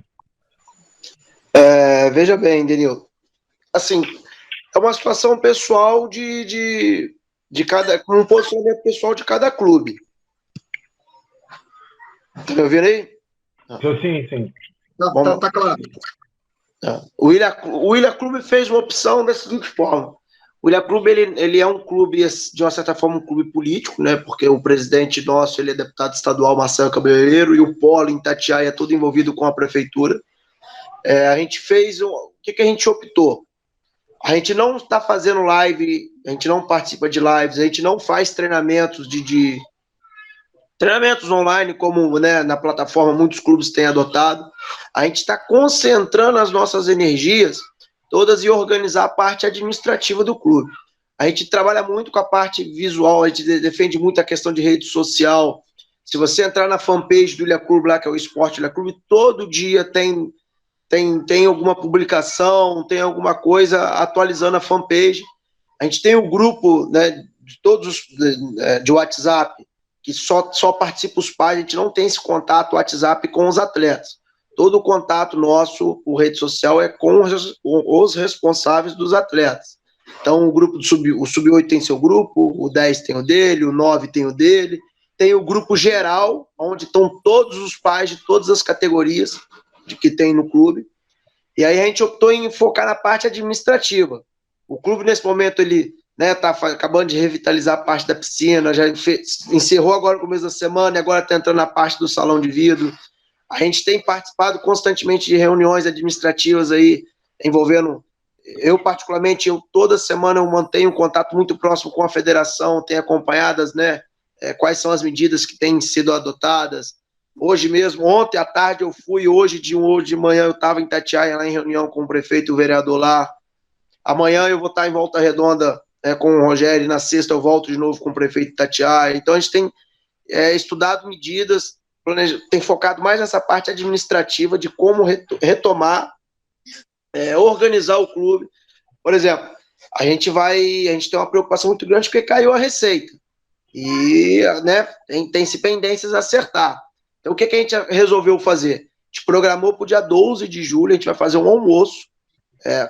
Veja bem, Denil, assim, é uma situação pessoal de um posicionamento pessoal de cada clube. Tá me ouvindo aí? Sim. Tá claro. O Ilha Clube fez uma opção da seguinte forma. O Ilha Clube, ele é um clube, de uma certa forma, um clube político, né? Porque o presidente nosso, ele é deputado estadual, Marcelo Cabeleireiro, e o polo em Itatiaia é todo envolvido com a prefeitura. A gente fez... O que a gente optou? A gente não está fazendo live, a gente não participa de lives, a gente não faz treinamentos treinamentos online, como, né, na plataforma muitos clubes têm adotado. A gente está concentrando as nossas energias todas em organizar a parte administrativa do clube. A gente trabalha muito com a parte visual, a gente defende muito a questão de rede social. Se você entrar na fanpage do Ilha Clube, lá, que é o Esporte Ilha Clube, todo dia tem alguma publicação, tem alguma coisa atualizando a fanpage. A gente tem o grupo, né, de todos de WhatsApp, que só participa os pais, a gente não tem esse contato WhatsApp com os atletas. Todo o contato nosso por rede social é com os responsáveis dos atletas. Então, o grupo o Sub-8 tem seu grupo, o 10 tem o dele, o 9 tem o dele, tem o grupo geral, onde estão todos os pais de todas as categorias que tem no clube. E aí a gente optou em focar na parte administrativa. O clube, nesse momento, ele está acabando de revitalizar a parte da piscina, já encerrou agora no começo da semana, e agora está entrando na parte do salão de vidro. A gente tem participado constantemente de reuniões administrativas aí, envolvendo, particularmente, toda semana eu mantenho um contato muito próximo com a federação, tenho acompanhadas, né, quais são as medidas que têm sido adotadas. Hoje mesmo, ontem à tarde eu fui, hoje de manhã eu estava em Itatiaia, lá em reunião com o prefeito e o vereador lá. Amanhã eu vou estar em Volta Redonda com o Rogério, e na sexta eu volto de novo com o prefeito de Itatiaia. Então a gente tem estudado medidas, tem focado mais nessa parte administrativa de como retomar, organizar o clube. Por exemplo, a gente tem uma preocupação muito grande porque caiu a receita. E, né, tem-se pendências a acertar. Então, o que a gente resolveu fazer? A gente programou para o dia 12 de julho, a gente vai fazer um almoço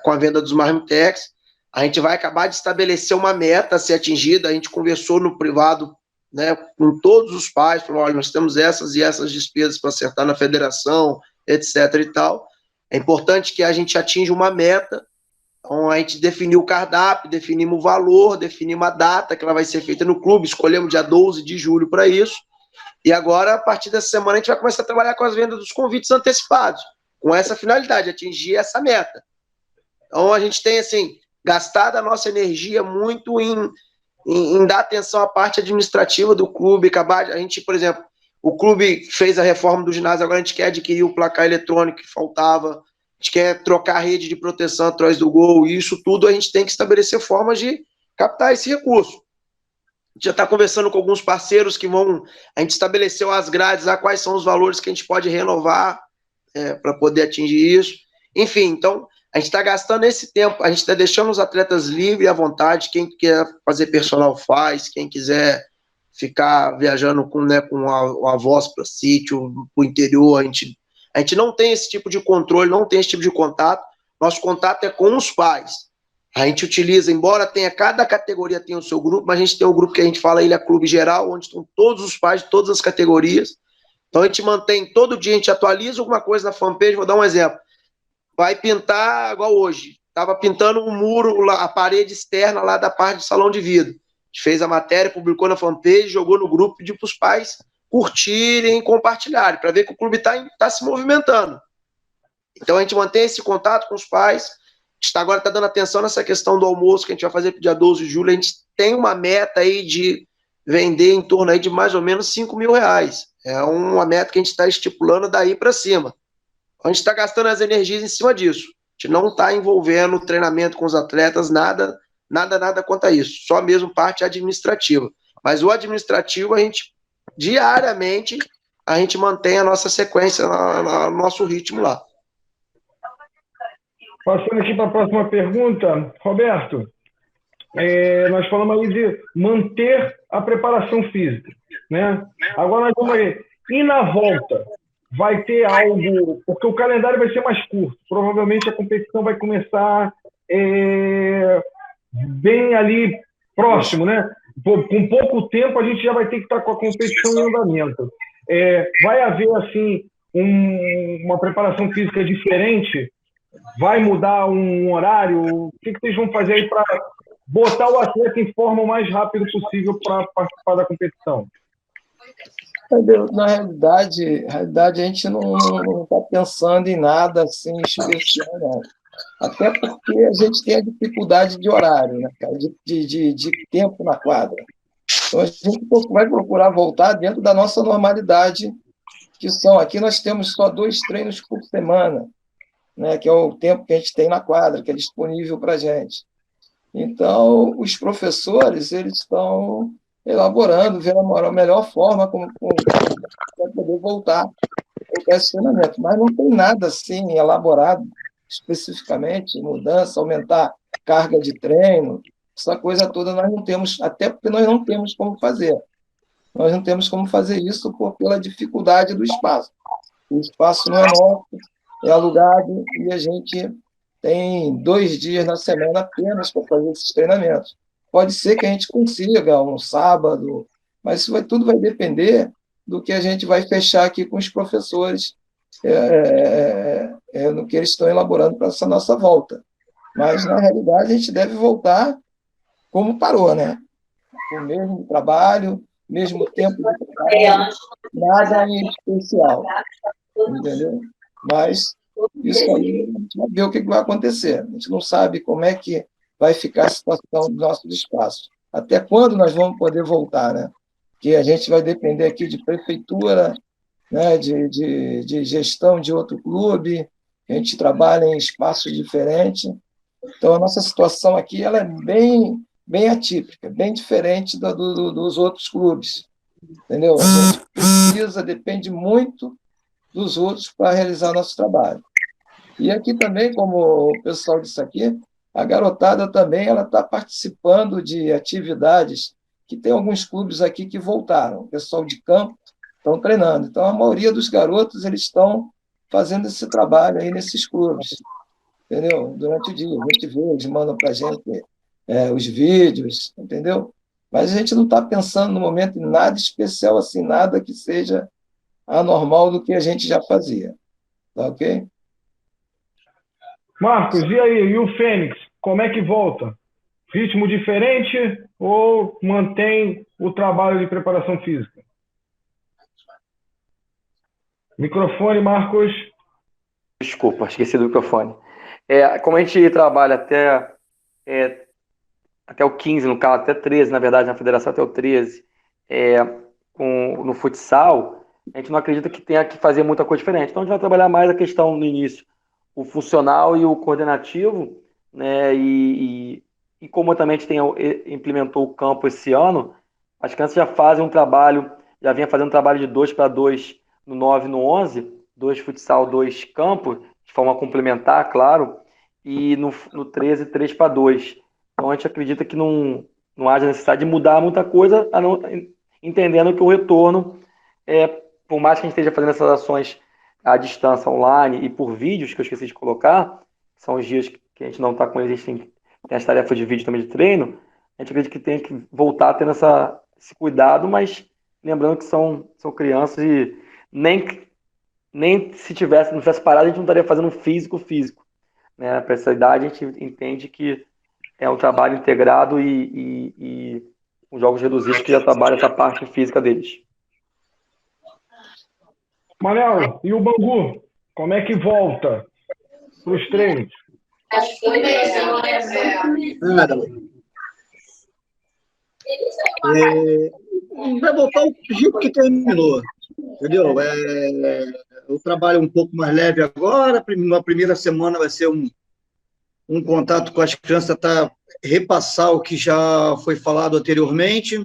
com a venda dos Marmitex. A gente vai acabar de estabelecer uma meta a ser atingida. A gente conversou no privado, né, com todos os pais, falou, olha, nós temos essas e essas despesas para acertar na federação, etc. e tal. É importante que a gente atinja uma meta. Então, a gente definiu o cardápio, definimos o valor, definimos a data que ela vai ser feita no clube, escolhemos dia 12 de julho para isso. E agora, a partir dessa semana, a gente vai começar a trabalhar com as vendas dos convites antecipados, com essa finalidade, atingir essa meta. Então, a gente tem, assim, gastado a nossa energia muito em dar atenção à parte administrativa do clube. A gente, por exemplo, o clube fez a reforma do ginásio, agora a gente quer adquirir o placar eletrônico que faltava, a gente quer trocar a rede de proteção atrás do gol, e isso tudo a gente tem que estabelecer formas de captar esse recurso. A gente já está conversando com alguns parceiros que a gente estabeleceu as grades, quais são os valores que a gente pode renovar para poder atingir isso. Enfim, então, a gente está gastando esse tempo, a gente está deixando os atletas livres à vontade, quem quer fazer personal faz, quem quiser ficar viajando com a voz para sítio, para o interior, a gente não tem esse tipo de controle, não tem esse tipo de contato, nosso contato é com os pais. A gente utiliza, embora cada categoria tenha o seu grupo, mas a gente tem um grupo que a gente fala Ilha Clube Geral, onde estão todos os pais de todas as categorias. Então a gente mantém, todo dia a gente atualiza alguma coisa na fanpage. Vou dar um exemplo. Vai pintar, igual hoje, estava pintando um muro, a parede externa lá da parte do salão de vidro. A gente fez a matéria, publicou na fanpage, jogou no grupo, pediu para os pais curtirem e compartilharem, para ver que o clube está se movimentando. Então a gente mantém esse contato com os pais. Agora está dando atenção nessa questão do almoço que a gente vai fazer para o dia 12 de julho. A gente tem uma meta aí de vender em torno aí de mais ou menos R$5.000. É uma meta que a gente está estipulando daí para cima. A gente está gastando as energias em cima disso. A gente não está envolvendo treinamento com os atletas, nada nada quanto a isso, só mesmo parte administrativa. Mas o administrativo, a gente, diariamente, a gente mantém a nossa sequência, no nosso ritmo lá. Passando aqui para a próxima pergunta, Roberto, nós falamos aí de manter a preparação física, né? Agora nós vamos aí, e na volta? Vai ter algo, porque o calendário vai ser mais curto, provavelmente a competição vai começar bem ali próximo, né? Com pouco tempo a gente já vai ter que estar com a competição em andamento. Vai haver, assim, uma preparação física diferente? Vai mudar um horário? O que vocês vão fazer aí para botar o atleta em forma o mais rápido possível para participar da competição? Na realidade, a gente não está pensando em nada assim especial, não. Até porque a gente tem a dificuldade de horário, né, cara? De tempo na quadra. Então, a gente vai procurar voltar dentro da nossa normalidade, que são, aqui nós temos só 2 treinos por semana, né, que é o tempo que a gente tem na quadra, que é disponível para a gente. Então, os professores, eles estão elaborando, vendo a melhor forma como para poder voltar a esse treinamento. Mas não tem nada assim elaborado especificamente, mudança, aumentar carga de treino, essa coisa toda nós não temos, até porque nós não temos como fazer. Nós não temos como fazer isso pela dificuldade do espaço. O espaço não é nosso, é alugado, e a gente tem 2 dias na semana apenas para fazer esses treinamentos. Pode ser que a gente consiga um sábado, mas isso tudo vai depender do que a gente vai fechar aqui com os professores, no que eles estão elaborando para essa nossa volta. Mas, na realidade, a gente deve voltar como parou, né? O mesmo trabalho, mesmo tempo de trabalho, nada em especial, entendeu? Mas isso aí a gente vai ver o que vai acontecer. A gente não sabe como é que vai ficar a situação dos nossos espaços. Até quando nós vamos poder voltar, né? Porque a gente vai depender aqui de prefeitura, né, de gestão de outro clube, a gente trabalha em espaços diferentes. Então, a nossa situação aqui ela é bem atípica, bem diferente dos outros clubes, entendeu? A gente depende muito dos outros para realizar nosso trabalho. E aqui também, como o pessoal disse aqui, a garotada também ela está participando de atividades que tem alguns clubes aqui que voltaram, o pessoal de campo estão treinando. Então, a maioria dos garotos eles estão fazendo esse trabalho aí nesses clubes, entendeu? Durante o dia, a gente vê, eles mandam para a gente os vídeos, entendeu? Mas a gente não está pensando no momento em nada especial assim, nada que seja anormal do que a gente já fazia, tá ok? Marcos, e aí? E o Fênix, como é que volta? Ritmo diferente ou mantém o trabalho de preparação física? Microfone, Marcos. Desculpa, esqueci do microfone. Como a gente trabalha até o 15, no caso, até 13, na verdade, na federação até o 13, no futsal, a gente não acredita que tenha que fazer muita coisa diferente. Então, a gente vai trabalhar mais a questão no início, o funcional e o coordenativo, né? E como também a gente implementou o campo esse ano, as crianças já fazem um trabalho, já vinha fazendo um trabalho de 2-2 no 9 e no 11, 2 futsal, 2 campo, de forma complementar, claro, e no 13, 3-2. Então a gente acredita que não haja necessidade de mudar muita coisa, entendendo que o retorno, por mais que a gente esteja fazendo essas ações à distância, online e por vídeos, que eu esqueci de colocar, que são os dias que a gente não está com eles, a gente tem as tarefas de vídeo também de treino, a gente acredita que tem que voltar tendo esse cuidado, mas lembrando que são crianças e nem se não tivesse parado, a gente não estaria fazendo físico, né? Para essa idade, a gente entende que é um trabalho integrado e os jogos reduzidos que já trabalham essa parte física deles. Manel, e o Bangu? Como é que volta para os treinos? Vai voltar o jeito que terminou, entendeu? Eu trabalho um pouco mais leve agora, na primeira semana vai ser um contato com as crianças, tentar repassar o que já foi falado anteriormente.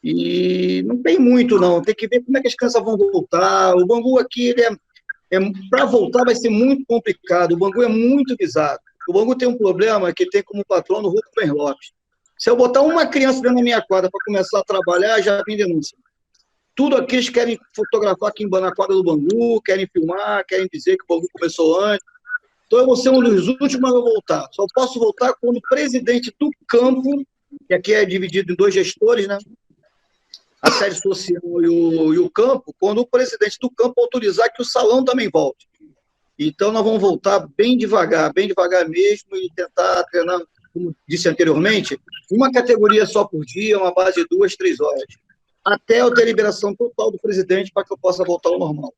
E não tem muito, não. Tem que ver como é que as crianças vão voltar. O Bangu aqui, para voltar vai ser muito complicado. O Bangu é muito visado. O Bangu tem um problema que tem como patrono o Rubem Lopes. Se eu botar uma criança dentro da minha quadra para começar a trabalhar, já vem denúncia. Tudo aqui eles querem fotografar aqui na quadra do Bangu, querem filmar, querem dizer que o Bangu começou antes. Então eu vou ser um dos últimos a voltar. Só posso voltar quando o presidente do campo, que aqui é dividido em 2 gestores, né? A sede social e o campo, quando o presidente do campo autorizar que o salão também volte. Então, nós vamos voltar bem devagar mesmo, e tentar treinar, como disse anteriormente, uma categoria só por dia, uma base de 2, 3 horas, até eu ter liberação total do presidente para que eu possa voltar ao normal.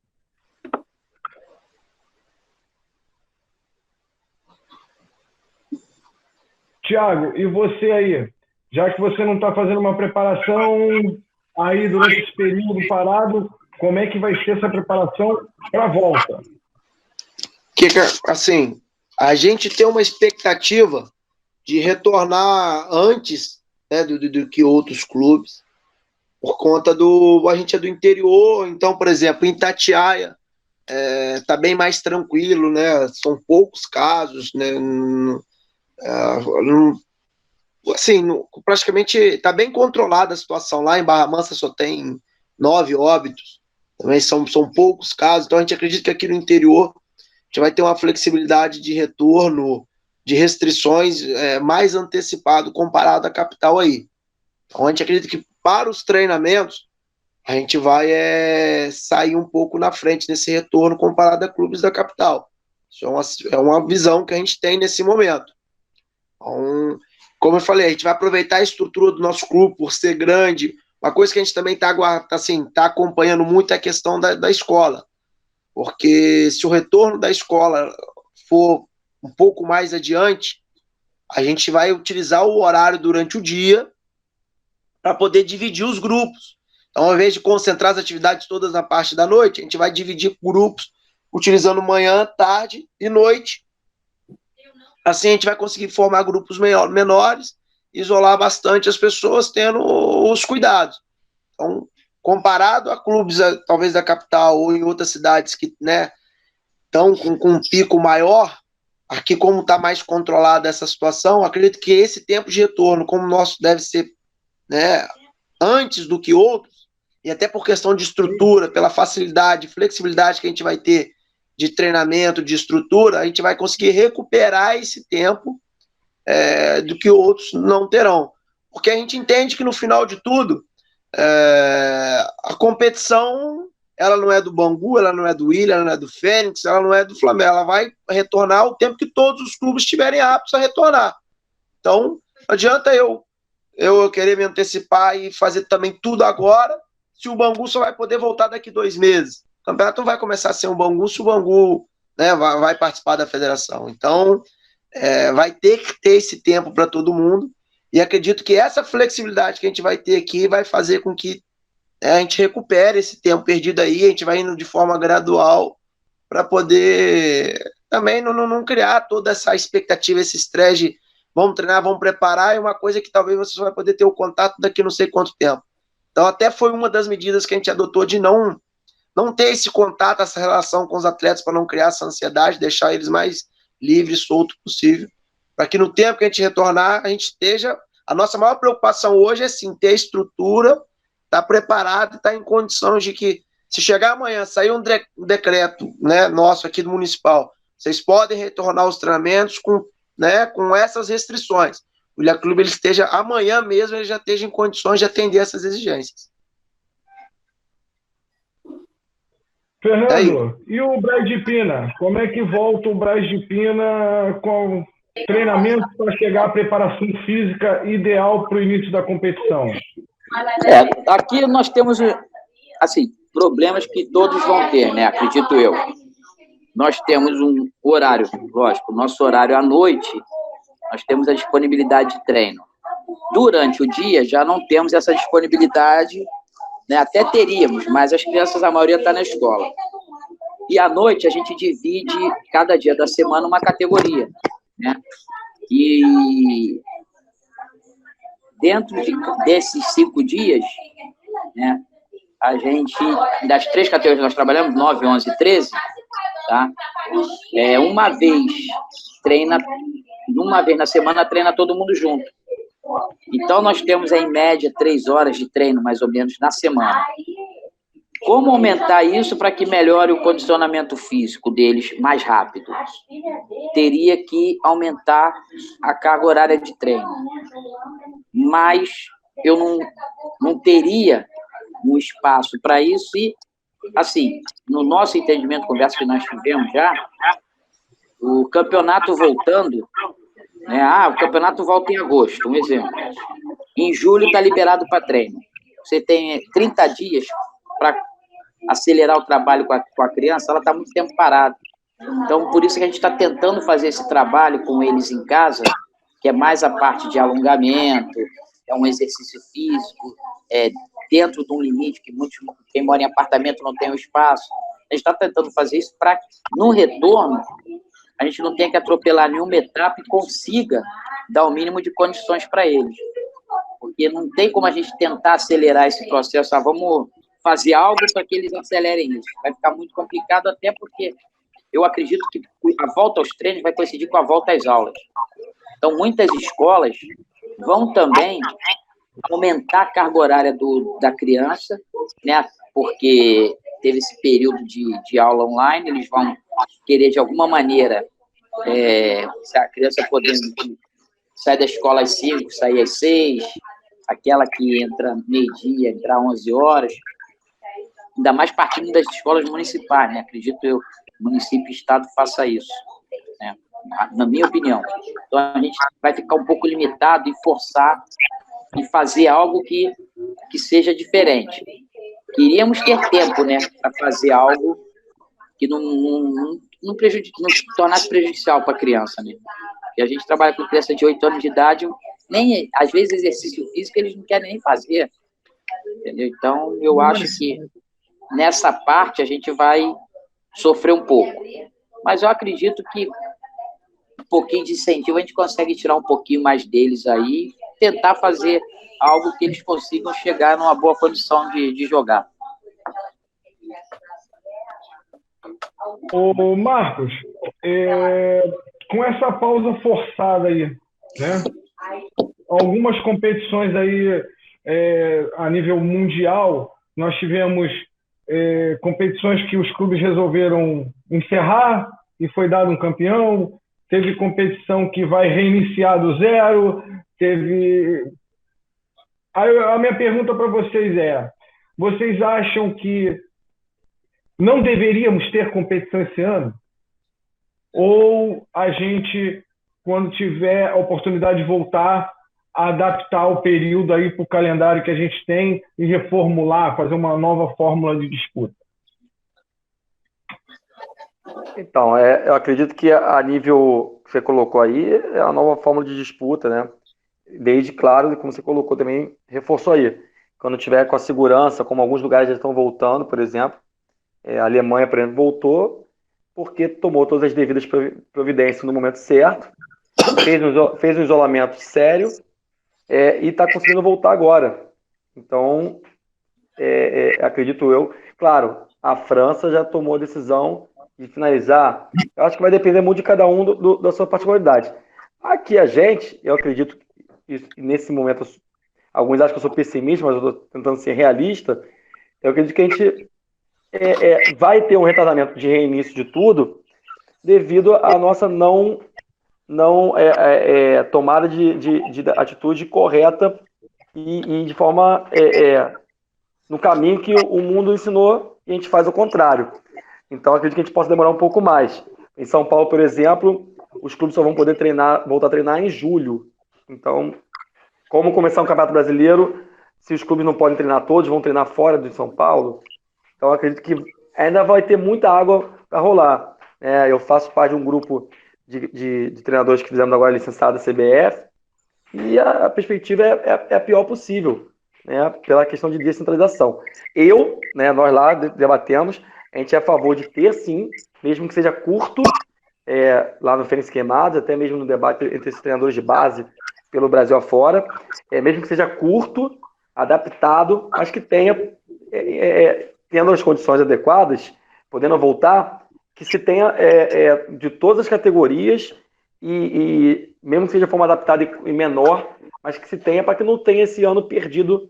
Tiago, e você aí? Já que você não está fazendo uma preparação aí durante esse período parado, como é que vai ser essa preparação para a volta? Assim, a gente tem uma expectativa de retornar antes, né, do que outros clubes, por conta a gente é do interior, então, por exemplo, em Itatiaia tá bem mais tranquilo, né? São poucos casos, né? Assim, praticamente está bem controlada a situação. Lá em Barra Mansa só tem 9 óbitos, também são poucos casos, então a gente acredita que aqui no interior a gente vai ter uma flexibilidade de retorno, de restrições mais antecipado comparado à capital aí. Então a gente acredita que para os treinamentos a gente vai sair um pouco na frente nesse retorno comparado a clubes da capital. Isso é uma visão que a gente tem nesse momento. Então, como eu falei, a gente vai aproveitar a estrutura do nosso clube por ser grande. Uma coisa que a gente também está acompanhando muito é a questão da escola. Porque se o retorno da escola for um pouco mais adiante, a gente vai utilizar o horário durante o dia para poder dividir os grupos. Então, ao invés de concentrar as atividades todas na parte da noite, a gente vai dividir por grupos, utilizando manhã, tarde e noite. Assim, a gente vai conseguir formar grupos menores, isolar bastante as pessoas, tendo os cuidados. Então, comparado a clubes, talvez da capital ou em outras cidades que, né, estão com um pico maior, aqui, como está mais controlada essa situação, acredito que esse tempo de retorno, como o nosso deve ser, né, antes do que outros, e até por questão de estrutura, pela facilidade, flexibilidade que a gente vai ter de treinamento, de estrutura, a gente vai conseguir recuperar esse tempo do que outros não terão. Porque a gente entende que, no final de tudo, a competição, ela não é do Bangu, ela não é do Ilha, ela não é do Fênix, ela não é do Flamengo, ela vai retornar o tempo que todos os clubes estiverem aptos a retornar. Então, não adianta eu querer me antecipar e fazer também tudo agora, se o Bangu só vai poder voltar daqui 2 meses. O campeonato não vai começar a ser um Bangu se o Bangu, né, vai participar da federação. Então, vai ter que ter esse tempo para todo mundo, e acredito que essa flexibilidade que a gente vai ter aqui vai fazer com que a gente recupere esse tempo perdido aí, a gente vai indo de forma gradual para poder também não criar toda essa expectativa, esse estresse de vamos treinar, vamos preparar, é uma coisa que talvez você só vai poder ter o contato daqui não sei quanto tempo. Então, até foi uma das medidas que a gente adotou de não ter esse contato, essa relação com os atletas, para não criar essa ansiedade, deixar eles mais livres, soltos possível, para que no tempo que a gente retornar, a gente esteja... A nossa maior preocupação hoje é, sim, ter a estrutura, estar preparado, estar em condições de que, se chegar amanhã, sair um decreto, né, nosso aqui do municipal, vocês podem retornar os treinamentos com essas restrições. O Ilha Clube, ele esteja, amanhã mesmo, ele já esteja em condições de atender essas exigências. Fernando, e o Braz de Pina? Como é que volta o Braz de Pina com treinamento para chegar à preparação física ideal para o início da competição? Aqui nós temos, assim, problemas que todos vão ter, né? Acredito eu. Nós temos um horário, lógico, nosso horário à noite, nós temos a disponibilidade de treino. Durante o dia, já não temos essa disponibilidade, né? Até teríamos, mas as crianças, a maioria está na escola. E à noite, a gente divide, cada dia da semana, uma categoria. né? E dentro desses 5 dias, né, a gente, das 3 categorias que nós trabalhamos, 9, 11 e 13, tá? Uma vez na semana treina todo mundo junto. Então, nós temos, em média, 3 horas de treino, mais ou menos, na semana. Como aumentar isso para que melhore o condicionamento físico deles mais rápido? Teria que aumentar a carga horária de treino. Mas eu não teria um espaço para isso e, assim, no nosso entendimento, conversa que nós tivemos já, o campeonato voltando, né? O campeonato volta em agosto, um exemplo. Em julho está liberado para treino. Você tem 30 dias para acelerar o trabalho com a criança, ela está muito tempo parada. Então, por isso que a gente está tentando fazer esse trabalho com eles em casa, que é mais a parte de alongamento, é um exercício físico, dentro de um limite que quem mora em apartamento não tem o espaço. A gente está tentando fazer isso para, no retorno, a gente não tenha que atropelar nenhuma etapa e consiga dar o mínimo de condições para eles. Porque não tem como a gente tentar acelerar esse processo. Vamos fazer algo para que eles acelerem isso. Vai ficar muito complicado, até porque eu acredito que a volta aos treinos vai coincidir com a volta às aulas. Então, muitas escolas vão também aumentar a carga horária da criança, né? Porque teve esse período de aula online, eles vão querer, de alguma maneira, se a criança podendo sair da escola às 5, sair às 6, aquela que entra meio-dia, entrar 11 horas, ainda mais partindo das escolas municipais, né? Acredito eu, município e estado faça isso, né? Na minha opinião. Então, a gente vai ficar um pouco limitado em forçar e fazer algo que seja diferente. Queríamos ter tempo, né, para fazer algo que não tornasse prejudicial para a criança, né? E a gente trabalha com criança de 8 anos de idade, nem, às vezes, exercício físico eles não querem nem fazer, entendeu? Então, eu acho que nessa parte a gente vai sofrer um pouco. Mas eu acredito que um pouquinho de incentivo a gente consegue tirar um pouquinho mais deles aí, tentar fazer algo que eles consigam chegar numa boa condição de jogar. Ô, Marcos, com essa pausa forçada aí, né? Algumas competições aí a nível mundial, nós tivemos competições que os clubes resolveram encerrar e foi dado um campeão, teve competição que vai reiniciar do zero, teve... Aí a minha pergunta para vocês vocês acham que não deveríamos ter competição esse ano? Ou a gente, quando tiver a oportunidade de voltar, adaptar o período aí para o calendário que a gente tem e reformular, fazer uma nova fórmula de disputa? Então, eu acredito que a nível que você colocou aí é a nova fórmula de disputa, né? Desde, claro, como você colocou também, reforçou aí. Quando tiver com a segurança, como alguns lugares já estão voltando, por exemplo, a Alemanha, por exemplo, voltou porque tomou todas as devidas providências no momento certo, fez um isolamento sério e está conseguindo voltar agora. Então, acredito eu, claro, a França já tomou a decisão de finalizar. Eu acho que vai depender muito de cada um da sua particularidade. Aqui a gente, eu acredito que nesse momento, alguns acham que eu sou pessimista, mas eu estou tentando ser realista. Eu acredito que a gente vai ter um retardamento de reinício de tudo devido à nossa não tomada de atitude correta e de forma no caminho que o mundo ensinou e a gente faz o contrário. Então, acredito que a gente possa demorar um pouco mais. Em São Paulo, por exemplo, os clubes só vão poder voltar a treinar em julho. Então, como começar um campeonato brasileiro, se os clubes não podem treinar todos, vão treinar fora de São Paulo. Então, acredito que ainda vai ter muita água para rolar. Eu faço parte de um grupo de treinadores que fizemos agora licenciado da CBF, e a perspectiva é a pior possível, né, pela questão de descentralização. Nós lá debatemos, a gente é a favor de ter, sim, mesmo que seja curto, lá no Fênix Queimados, até mesmo no debate entre esses treinadores de base pelo Brasil afora, mesmo que seja curto, adaptado, mas que tenha, tendo as condições adequadas, podendo voltar, que se tenha de todas as categorias e mesmo que seja de forma adaptada e menor, mas que se tenha para que não tenha esse ano perdido,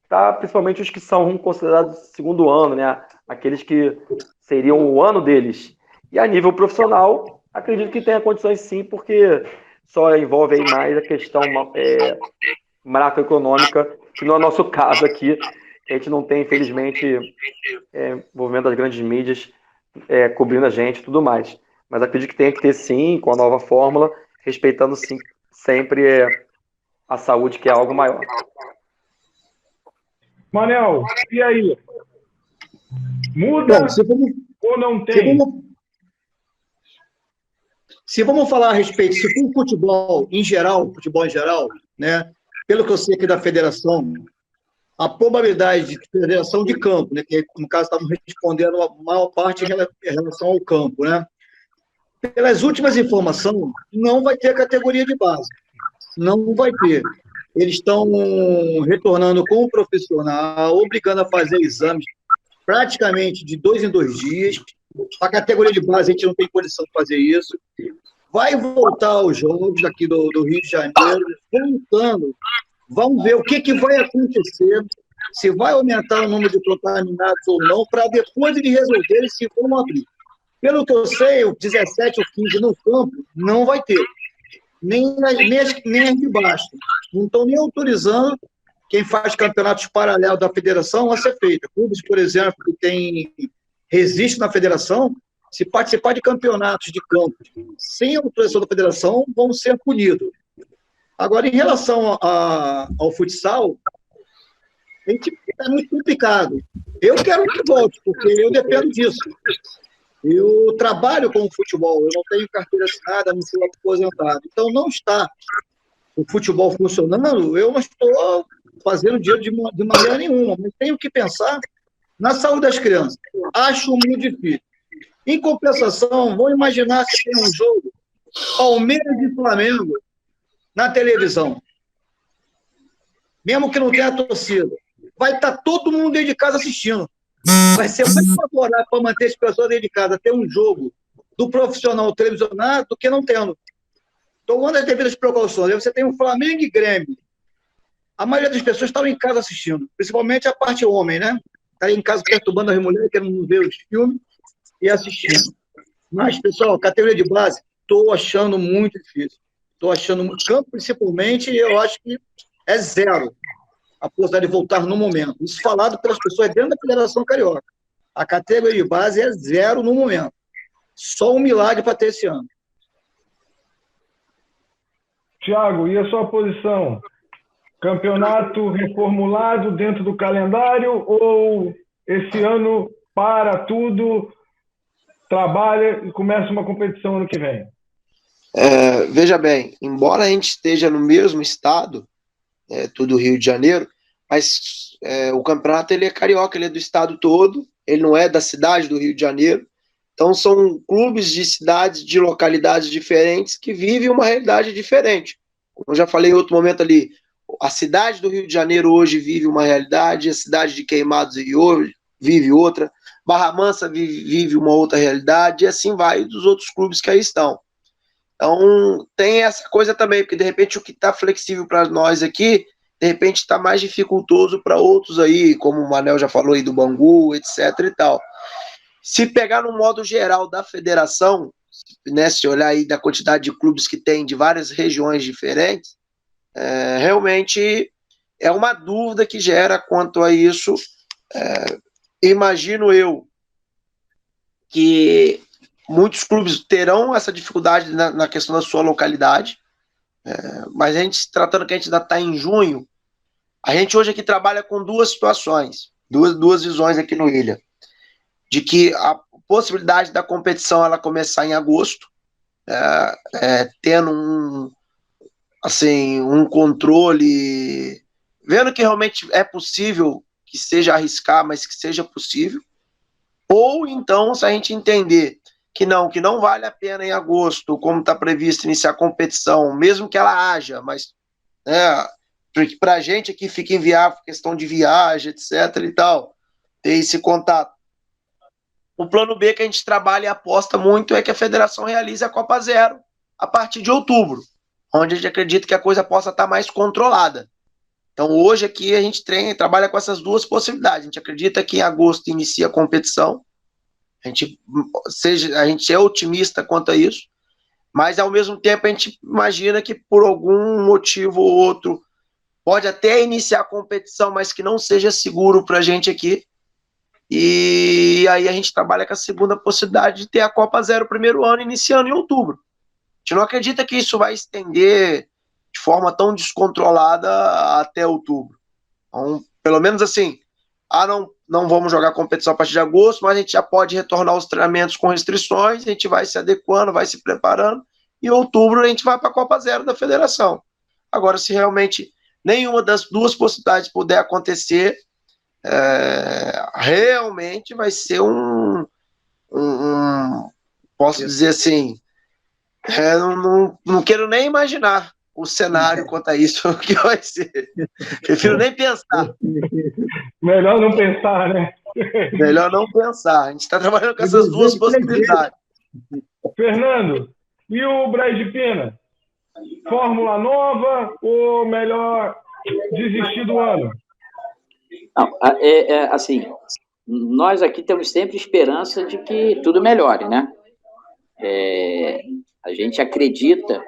tá? Principalmente os que são considerados segundo ano, né? Aqueles que seriam o ano deles. E a nível profissional, acredito que tenha condições sim, porque só envolve aí mais a questão macroeconômica, que não é o nosso caso aqui, que a gente não tem, infelizmente, envolvimento das grandes mídias cobrindo a gente e tudo mais. Mas acredito que tem que ter sim, com a nova fórmula, respeitando sim, sempre a saúde, que é algo maior. Manel, e aí? Muda ou não tem? Se vamos falar a respeito, se for futebol em geral, né, pelo que eu sei aqui da federação, a probabilidade de federação de campo, né, que no caso estamos respondendo a maior parte em relação ao campo, né? Pelas últimas informações, não vai ter categoria de base. Não vai ter. Eles estão retornando com o profissional, obrigando a fazer exames praticamente de 2 em 2 dias. A categoria de base, a gente não tem condição de fazer isso. Vai voltar aos jogos aqui do Rio de Janeiro, voltando. Vamos ver o que vai acontecer, se vai aumentar o número de contaminados ou não, para depois eles resolverem se vão abrir. Pelo que eu sei, o 17 ou 15 no campo não vai ter. Nem as de baixo. Não estão nem autorizando quem faz campeonatos paralelos da federação a ser feito. Clubes, por exemplo, que resiste na federação, se participar de campeonatos de campo sem autorização da federação, vão ser punidos. Agora, em relação ao futsal, é muito complicado. Eu quero que volte, porque eu dependo disso. Eu trabalho com o futebol, eu não tenho carteira assinada, não sou aposentado. Então, não está o futebol funcionando, eu não estou fazendo dinheiro de maneira nenhuma, mas tenho que pensar na saúde das crianças. Acho muito difícil. Em compensação, vou imaginar que tem um jogo Palmeiras e Flamengo na televisão. Mesmo que não tenha torcida. Vai estar todo mundo dentro de casa assistindo. Vai ser muito favorável para manter as pessoas dentro de casa, ter um jogo do profissional televisionado do que não tendo. Tomando as devidas precauções. Aí você tem o Flamengo e Grêmio. A maioria das pessoas estão em casa assistindo, principalmente a parte homem, né? Está em casa perturbando as mulheres, querendo ver os filmes e assistindo. Mas, pessoal, categoria de base, estou achando muito difícil. Estou achando muito. Campo, principalmente, eu acho que é zero a possibilidade de voltar no momento. Isso falado pelas pessoas dentro da Federação Carioca. A categoria de base é zero no momento. Só um milagre para ter esse ano. Thiago, e a sua posição? Campeonato reformulado dentro do calendário ou esse ano para tudo, trabalha e começa uma competição ano que vem? Veja bem, embora a gente esteja no mesmo estado, tudo Rio de Janeiro, mas o campeonato ele é carioca, ele é do estado todo, ele não é da cidade do Rio de Janeiro, então são clubes de cidades, de localidades diferentes que vivem uma realidade diferente. Como eu já falei em outro momento ali, a cidade do Rio de Janeiro hoje vive uma realidade, a cidade de Queimados hoje vive outra, Barra Mansa vive uma outra realidade, e assim vai dos outros clubes que aí estão. Então, tem essa coisa também, porque de repente o que está flexível para nós aqui, de repente está mais dificultoso para outros aí, como o Manel já falou aí do Bangu, etc e tal. Se pegar no modo geral da federação, né, se olhar aí da quantidade de clubes que tem de várias regiões diferentes, realmente é uma dúvida que gera quanto a isso. Imagino eu que muitos clubes terão essa dificuldade na questão da sua localidade, mas a gente, tratando que a gente ainda está em junho, a gente hoje aqui trabalha com duas situações, duas visões aqui no Ilha, de que a possibilidade da competição ela começar em agosto, tendo um controle, vendo que realmente é possível que seja arriscar, mas que seja possível, ou então se a gente entender que não vale a pena em agosto, como está previsto iniciar a competição, mesmo que ela haja, mas porque para a gente aqui fica inviável questão de viagem, etc. e tal, ter esse contato. O plano B que a gente trabalha e aposta muito é que a federação realize a Copa Zero a partir de outubro, onde a gente acredita que a coisa possa estar mais controlada. Então, hoje aqui a gente trabalha com essas duas possibilidades. A gente acredita que em agosto inicia a competição, a gente é otimista quanto a isso, mas ao mesmo tempo a gente imagina que por algum motivo ou outro pode até iniciar a competição, mas que não seja seguro para a gente aqui. E aí a gente trabalha com a segunda possibilidade de ter a Copa Zero primeiro ano, iniciando em outubro. A gente não acredita que isso vai estender de forma tão descontrolada até outubro. Então, pelo menos assim, não vamos jogar competição a partir de agosto, mas a gente já pode retornar aos treinamentos com restrições, a gente vai se adequando, vai se preparando, e em outubro a gente vai para a Copa Zero da federação. Agora, se realmente nenhuma das duas possibilidades puder acontecer, realmente vai ser posso dizer assim, não quero nem imaginar o cenário quanto a isso que vai ser. Prefiro nem pensar. Melhor não pensar, né? Melhor não pensar. A gente está trabalhando com essas duas possibilidades. Fernando, e o Braz de Pina? Fórmula nova ou melhor desistir do ano? Não, assim, nós aqui temos sempre esperança de que tudo melhore, né? A gente acredita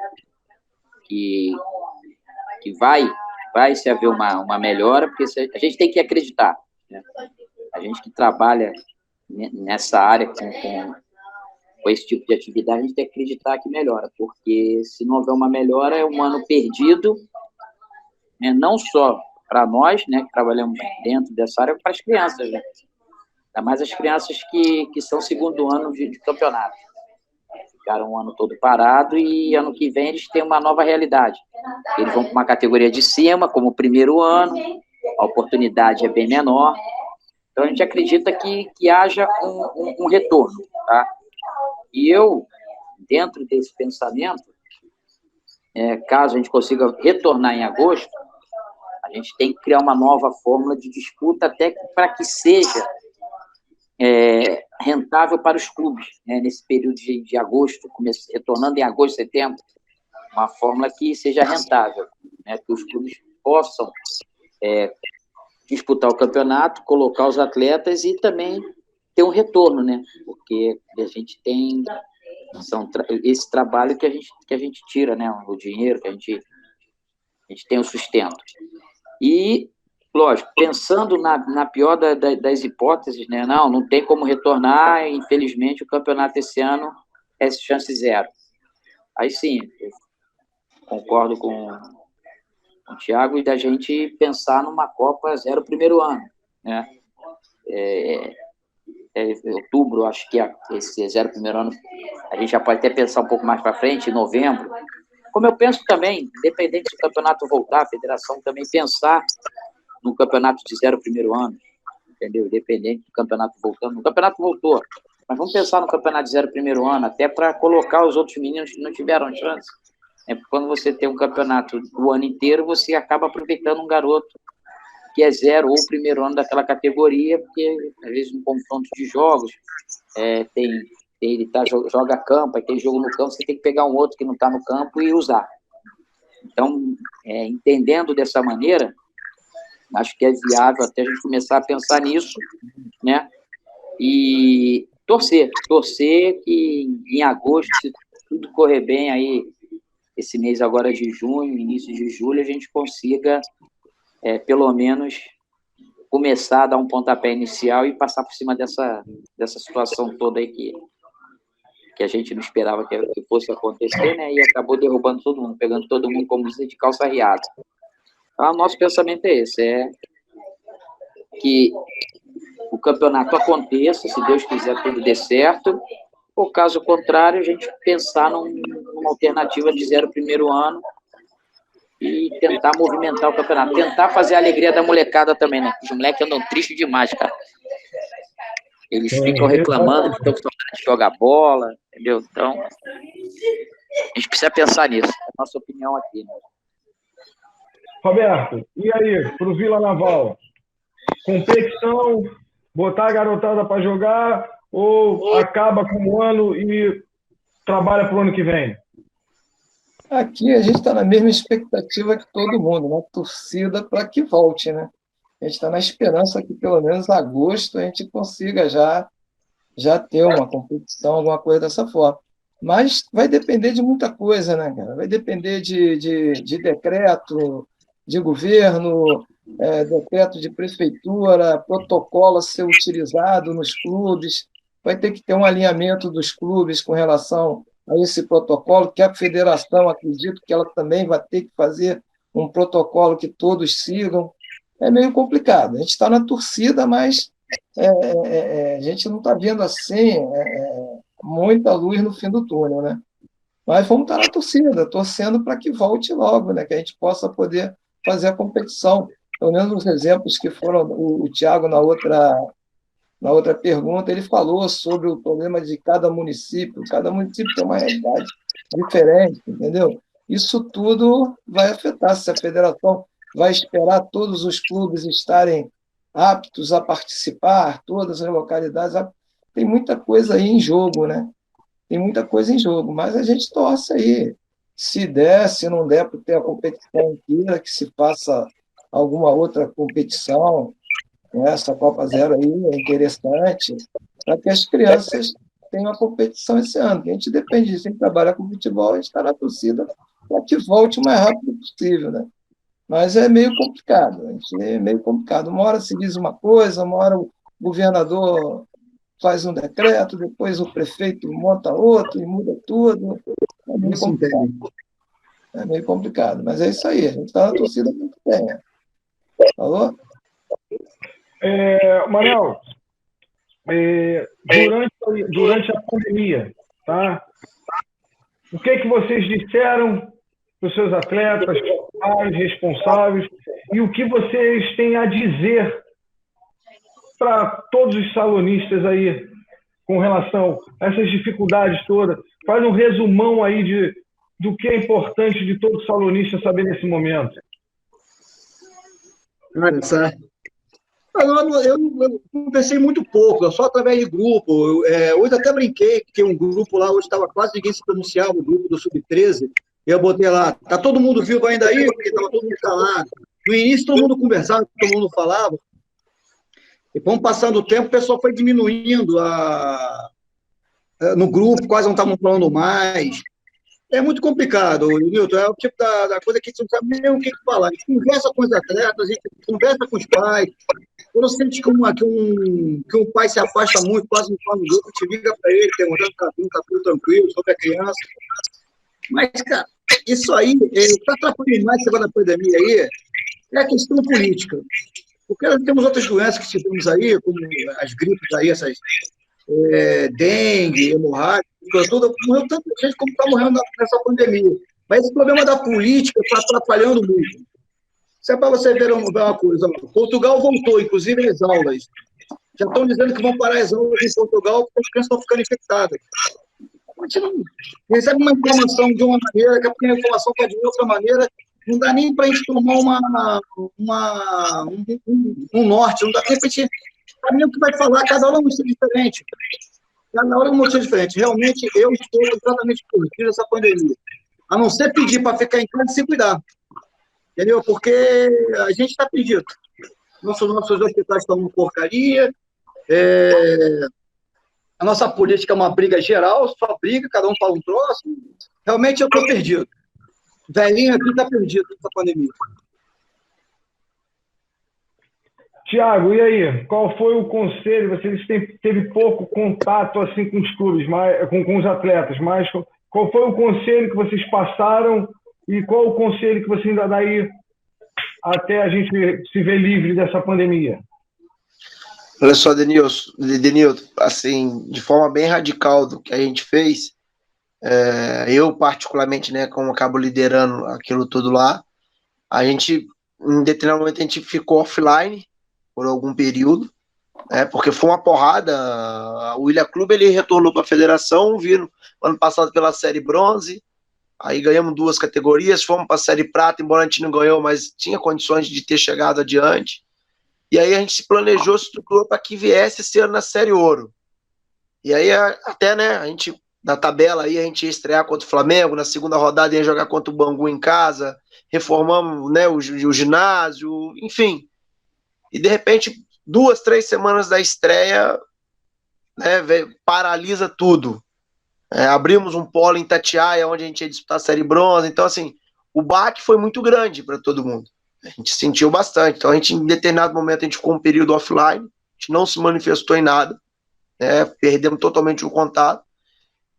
que vai se haver uma melhora, porque a gente tem que acreditar, né? A gente que trabalha nessa área com esse tipo de atividade, a gente tem que acreditar que melhora, porque se não houver uma melhora, é um ano perdido, né? Não só para nós, né, que trabalhamos dentro dessa área, para as crianças, né? Ainda mais as crianças que são segundo ano de campeonato. Ficaram um ano todo parado e ano que vem eles têm uma nova realidade. Eles vão para uma categoria de cima, como o primeiro ano, a oportunidade é bem menor. Então a gente acredita que haja um retorno, tá? E eu, dentro desse pensamento, caso a gente consiga retornar em agosto, a gente tem que criar uma nova fórmula de disputa até para que seja rentável para os clubes, né, nesse período de agosto, retornando em agosto, setembro, uma fórmula que seja rentável, né, que os clubes possam disputar o campeonato, colocar os atletas e também ter um retorno, né, porque a gente tem esse trabalho que a gente tira, né, o dinheiro que a gente tem o sustento. E, lógico, pensando na pior das hipóteses, né? Não tem como retornar, infelizmente o campeonato esse ano é chance zero. Aí sim, eu concordo com o Thiago e da gente pensar numa Copa Zero primeiro ano, né? Outubro, acho que esse Zero primeiro ano, a gente já pode até pensar um pouco mais para frente, em novembro. Como eu penso também, independente se o campeonato voltar, a federação também pensar no campeonato de zero primeiro ano, entendeu? Independente do campeonato voltando. O campeonato voltou, mas vamos pensar no campeonato de zero primeiro ano, até para colocar os outros meninos que não tiveram chance. Porque quando você tem um campeonato o ano inteiro, você acaba aproveitando um garoto que é zero ou primeiro ano daquela categoria, porque às vezes no confronto de jogos ele joga campo, aí tem jogo no campo, você tem que pegar um outro que não está no campo e usar. Então, entendendo dessa maneira, acho que é viável até a gente começar a pensar nisso, né? E torcer que em agosto, se tudo correr bem aí, esse mês agora de junho, início de julho, a gente consiga, pelo menos, começar a dar um pontapé inicial e passar por cima dessa situação toda aí que a gente não esperava que fosse acontecer, né? E acabou derrubando todo mundo, pegando todo mundo, como dizem, de calça riada. Então, o nosso pensamento é esse, que o campeonato aconteça, se Deus quiser, tudo dê certo, ou caso contrário, a gente pensar numa alternativa de zero primeiro ano e tentar movimentar o campeonato, tentar fazer a alegria da molecada também, né? Os moleques andam tristes demais, cara. Eles ficam reclamando que estão com saudade de jogar bola, entendeu? Então, a gente precisa pensar nisso. É a nossa opinião aqui, né? Roberto, e aí, pro Vila Naval? Competição, botar a garotada para jogar ou acaba com o ano e trabalha pro ano que vem? Aqui a gente está na mesma expectativa que todo mundo, né? Torcida para que volte, né? A gente está na esperança que pelo menos agosto a gente consiga já ter uma competição, alguma coisa dessa forma. Mas vai depender de muita coisa, né, cara? Vai depender de decreto de governo, decreto de prefeitura, protocolo a ser utilizado nos clubes. Vai ter que ter um alinhamento dos clubes com relação a esse protocolo, que a federação, acredito que ela também vai ter que fazer um protocolo que todos sigam. É meio complicado. A gente está na torcida, mas a gente não está vendo assim muita luz no fim do túnel, né? Mas vamos estar na torcida, torcendo para que volte logo, né? Que a gente possa poder fazer a competição. Pelo menos os exemplos que foram o Thiago na outra pergunta, ele falou sobre o problema de cada município. Cada município tem uma realidade diferente, entendeu? Isso tudo vai afetar se a federação vai esperar todos os clubes estarem aptos a participar, todas as localidades. Tem muita coisa aí em jogo, né? Tem muita coisa em jogo, mas a gente torce aí. Se der, se não der para ter a competição inteira, que se faça alguma outra competição. Essa Copa Zero aí é interessante, para que as crianças tenham a competição esse ano. A gente depende disso, a gente trabalha com futebol, a gente está na torcida para que volte o mais rápido possível, né? Mas é meio complicado, é meio complicado. Uma hora se diz uma coisa, uma hora o governador faz um decreto, depois o prefeito monta outro e muda tudo. É meio complicado. É meio complicado, mas é isso aí, a gente está na torcida muito bem. Falou? Manel, durante a pandemia, tá? O que vocês disseram para os seus atletas, pais, responsáveis, e o que vocês têm a dizer para todos os salonistas aí com relação a essas dificuldades todas? Faz um resumão aí do que é importante de todo salonista saber nesse momento. Olha só. Eu conversei muito pouco, só através de grupo. Hoje até brinquei, porque um grupo lá, hoje estava quase ninguém se pronunciava, o grupo do Sub-13, e eu botei lá, tá todo mundo vivo ainda aí? Porque estava todo mundo calado. No início todo mundo conversava, todo mundo falava, e como passando o tempo, o pessoal foi diminuindo no grupo, quase não estavam falando mais. É muito complicado, Nilton, é o tipo da coisa que a gente não sabe nem o que falar. A gente conversa com os atletas, a gente conversa com os pais. Quando sente que um pai se afasta muito, quase não fala no grupo, a gente liga para ele, perguntando se tá tudo tranquilo, sobre a criança. Mas, cara, isso aí, está atrapalhando mais agora da pandemia aí, é a questão política. Porque nós temos outras doenças que tivemos aí, como as gripes aí, essas dengue, hemorrágica, tudo, morreu tanta gente como está morrendo nessa pandemia. Mas esse problema da política está atrapalhando muito. Isso é para você ver uma coisa. Portugal voltou, inclusive, as aulas. Já estão dizendo que vão parar as aulas em Portugal porque as crianças estão ficando infectadas. A gente não recebe uma informação de uma maneira, daqui a pouco a informação está de outra maneira. Não dá nem para a gente tomar um norte, não dá nem para a gente... Sabe o que vai falar, cada hora é uma notícia diferente. Cada hora é uma notícia diferente. Realmente, eu estou completamente curtindo essa pandemia. A não ser pedir para ficar em casa e se cuidar. Entendeu? Porque a gente está pedindo. Nossos hospitais estão uma porcaria. A nossa política é uma briga geral, só briga, cada um fala um troço. Realmente eu estou perdido. Velhinho aqui está perdido nessa pandemia. Tiago, e aí? Qual foi o conselho? Vocês teve pouco contato assim com os clubes, com os atletas, mas qual foi o conselho que vocês passaram e qual o conselho que você ainda dá aí até a gente se ver livre dessa pandemia? Olha só, Denilton, assim, de forma bem radical do que a gente fez, eu particularmente, né, como acabo liderando aquilo tudo lá, a gente, em determinado momento, a gente ficou offline por algum período, Porque foi uma porrada. O Ilha Clube ele retornou para a federação, vindo ano passado pela Série Bronze, aí ganhamos 2 categorias, fomos para a Série Prata, embora a gente não ganhou, mas tinha condições de ter chegado adiante. E aí a gente se planejou, se estruturou para que viesse esse ano na Série Ouro. E aí até, né, a gente, na tabela aí, a gente ia estrear contra o Flamengo, na segunda rodada ia jogar contra o Bangu em casa, reformamos, né, o ginásio, enfim. E de repente, 2, 3 semanas da estreia, né, paralisa tudo. Abrimos um polo em Itatiaia, onde a gente ia disputar a Série Bronze. Então, assim, o baque foi muito grande para todo mundo. A gente sentiu bastante. Então, a gente, em determinado momento, a gente ficou um período offline, a gente não se manifestou em nada, né, perdemos totalmente o contato.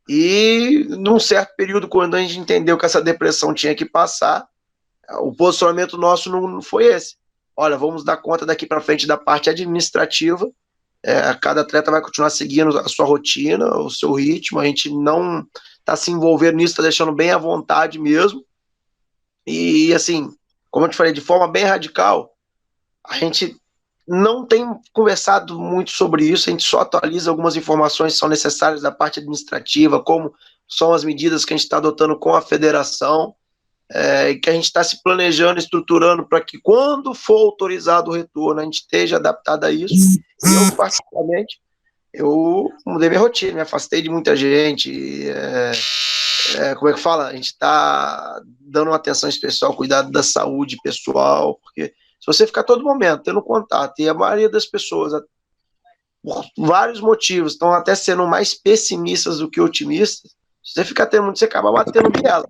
E, num certo período, quando a gente entendeu que essa depressão tinha que passar, o posicionamento nosso não foi esse. Olha, vamos dar conta daqui para frente da parte administrativa. Cada atleta vai continuar seguindo a sua rotina, o seu ritmo, a gente não está se envolvendo nisso, está deixando bem à vontade mesmo. E assim, como eu te falei, de forma bem radical, a gente não tem conversado muito sobre isso, a gente só atualiza algumas informações que são necessárias da parte administrativa, como são as medidas que a gente está adotando com a federação, que a gente está se planejando, estruturando para que quando for autorizado o retorno, a gente esteja adaptado a isso. Eu, particularmente, eu mudei minha rotina, me afastei de muita gente, como é que fala? A gente está dando uma atenção especial, cuidado da saúde pessoal, porque se você ficar todo momento tendo contato, e a maioria das pessoas, por vários motivos, estão até sendo mais pessimistas do que otimistas, se você ficar tendo muito, você acaba batendo biela.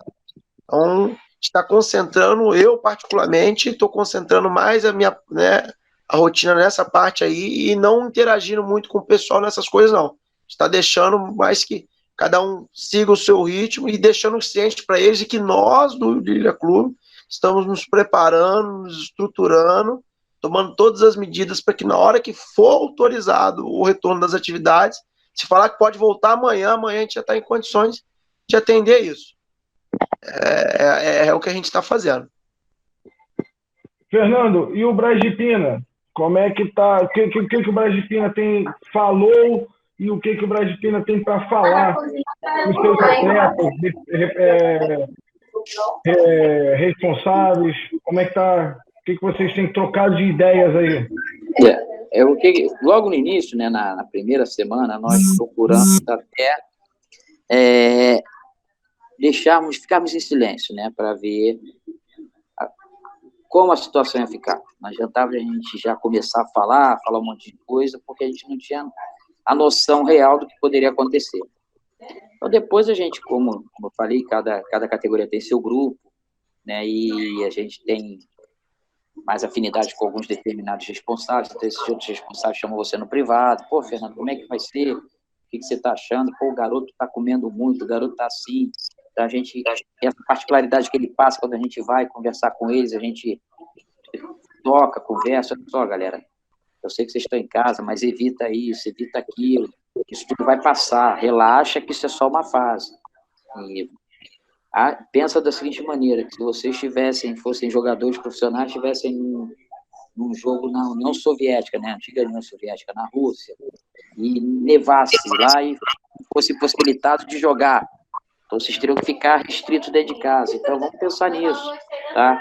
Então, está concentrando, eu particularmente, estou concentrando mais a minha, né, a rotina nessa parte aí e não interagindo muito com o pessoal nessas coisas, não. Está deixando mais que cada um siga o seu ritmo e deixando ciente para eles de que nós, do Ilha Clube, estamos nos preparando, nos estruturando, tomando todas as medidas para que na hora que for autorizado o retorno das atividades, se falar que pode voltar amanhã a gente já está em condições de atender isso. É o que a gente está fazendo. Fernando, e o Braz de Pina? Como é que tá? O que o Braz de Pina falou e o que o Braz de Pina tem para falar com os seus atletas responsáveis? Como é que tá? O que vocês têm trocado de ideias aí? Logo no início, né, na primeira semana, nós procuramos até ficarmos em silêncio, né, para ver como a situação ia ficar. Não adiantava a gente já começar a falar um monte de coisa, porque a gente não tinha a noção real do que poderia acontecer. Então, depois a gente, como eu falei, cada categoria tem seu grupo, né, e a gente tem mais afinidade com alguns determinados responsáveis, então esses outros responsáveis chamam você no privado, pô, Fernando, como é que vai ser? O que você está achando? Pô, o garoto está comendo muito, o garoto está assim. Então, essa particularidade que ele passa quando a gente vai conversar com eles, a gente toca, conversa, olha só, galera, eu sei que vocês estão em casa, mas evita isso, evita aquilo, isso tudo vai passar, relaxa que isso é só uma fase. E pensa da seguinte maneira, que se vocês fossem jogadores profissionais, estivessem num jogo na União Soviética, né, antiga União Soviética, na Rússia, e nevasse lá e fosse possibilitado de jogar, então vocês teriam que ficar restritos dentro de casa. Então vamos pensar nisso, tá?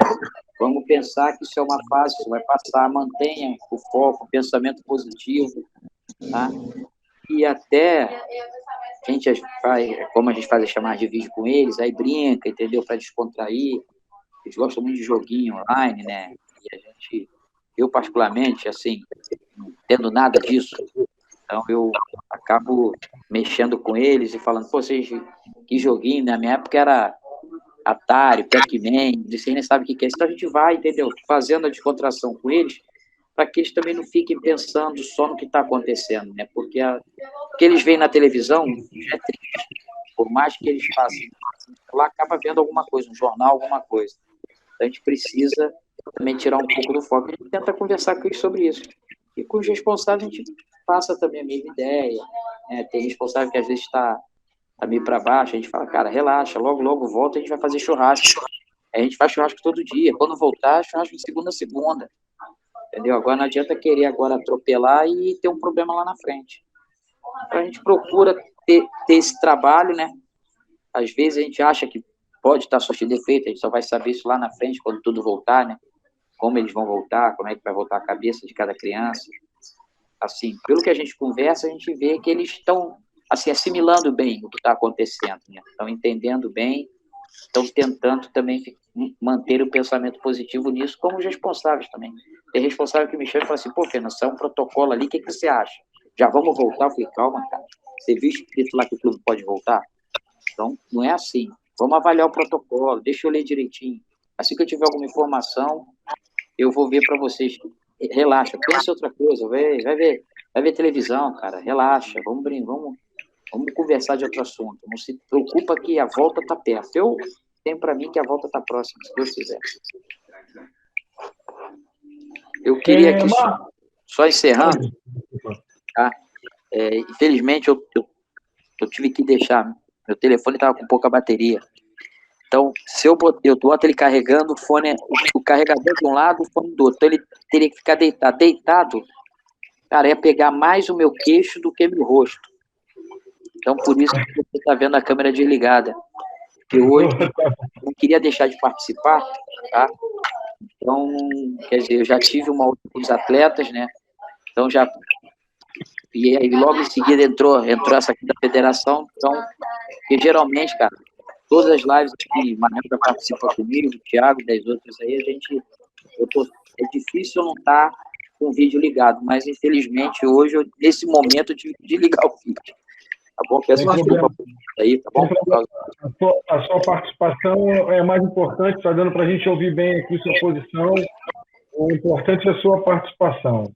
Vamos pensar que isso é uma fase, isso vai passar, mantenha o foco, o pensamento positivo, tá? E até a gente faz, como a gente faz a chamada de vídeo com eles, aí brinca, entendeu? Para descontrair. Eles gostam muito de joguinho online, né? E eu particularmente, assim, não entendo nada disso. Então eu acabo mexendo com eles e falando, pô, vocês, que joguinho, na minha época era Atari, Pac-Man, vocês nem sabem o que é isso. Então a gente vai, entendeu? Fazendo a descontração com eles, para que eles também não fiquem pensando só no que está acontecendo, né? Porque o que eles veem na televisão é triste. Por mais que eles façam, lá acaba vendo alguma coisa, um jornal, alguma coisa. Então a gente precisa também tirar um pouco do foco. A gente tenta conversar com eles sobre isso. E com os responsáveis a gente passa também a mesma ideia. Né? Tem responsável que às vezes está meio para baixo, a gente fala, cara, relaxa, logo volta, a gente vai fazer churrasco. A gente faz churrasco todo dia. Quando voltar, churrasco de segunda a segunda. entendeu? Agora não adianta querer agora atropelar e ter um problema lá na frente. Então a gente procura ter esse trabalho, né? Às vezes a gente acha que pode estar só de defeito, a gente só vai saber isso lá na frente, quando tudo voltar, né? Como eles vão voltar, como é que vai voltar a cabeça de cada criança. Assim, pelo que a gente conversa, a gente vê que eles estão, assim, assimilando bem o que está acontecendo, né? Estão entendendo bem, estão tentando também manter o pensamento positivo nisso, como os responsáveis também. Tem responsável que me chama e fala assim, pô, Fernando, isso é um protocolo ali, o que você acha? Já vamos voltar? Eu falei, calma, cara. Você viu escrito lá que o clube pode voltar? Então, não é assim. Vamos avaliar o protocolo, deixa eu ler direitinho. Assim que eu tiver alguma informação, eu vou ver para vocês. Relaxa, pensa em outra coisa, vai ver televisão, cara, relaxa, vamos conversar de outro assunto. Não se preocupa que a volta está perto. Eu tenho para mim que a volta está próxima, se Deus quiser. Eu queria aqui, só encerrando, tá? Infelizmente, eu tive que deixar, meu telefone estava com pouca bateria. Então, se eu boto ele carregando, o carregador de um lado, o fone do outro. Então, ele teria que ficar deitado. Deitado, cara, ia pegar mais o meu queixo do que meu rosto. Então, por isso que você está vendo a câmera desligada. Porque hoje eu não queria deixar de participar, tá? Então, quer dizer, eu já tive uma outra com os atletas, né? Então, e aí, logo em seguida, entrou essa aqui da federação. Então, porque geralmente, cara, todas as lives que o Manuel participa comigo, o Thiago, 10 outros aí, é difícil eu não estar com o vídeo ligado, mas infelizmente hoje, nesse momento, eu tive que desligar o vídeo. Tá bom? Peço desculpa por isso aí, tá bom? A sua participação é mais importante, está dando para a gente ouvir bem aqui sua posição. O importante é a sua participação.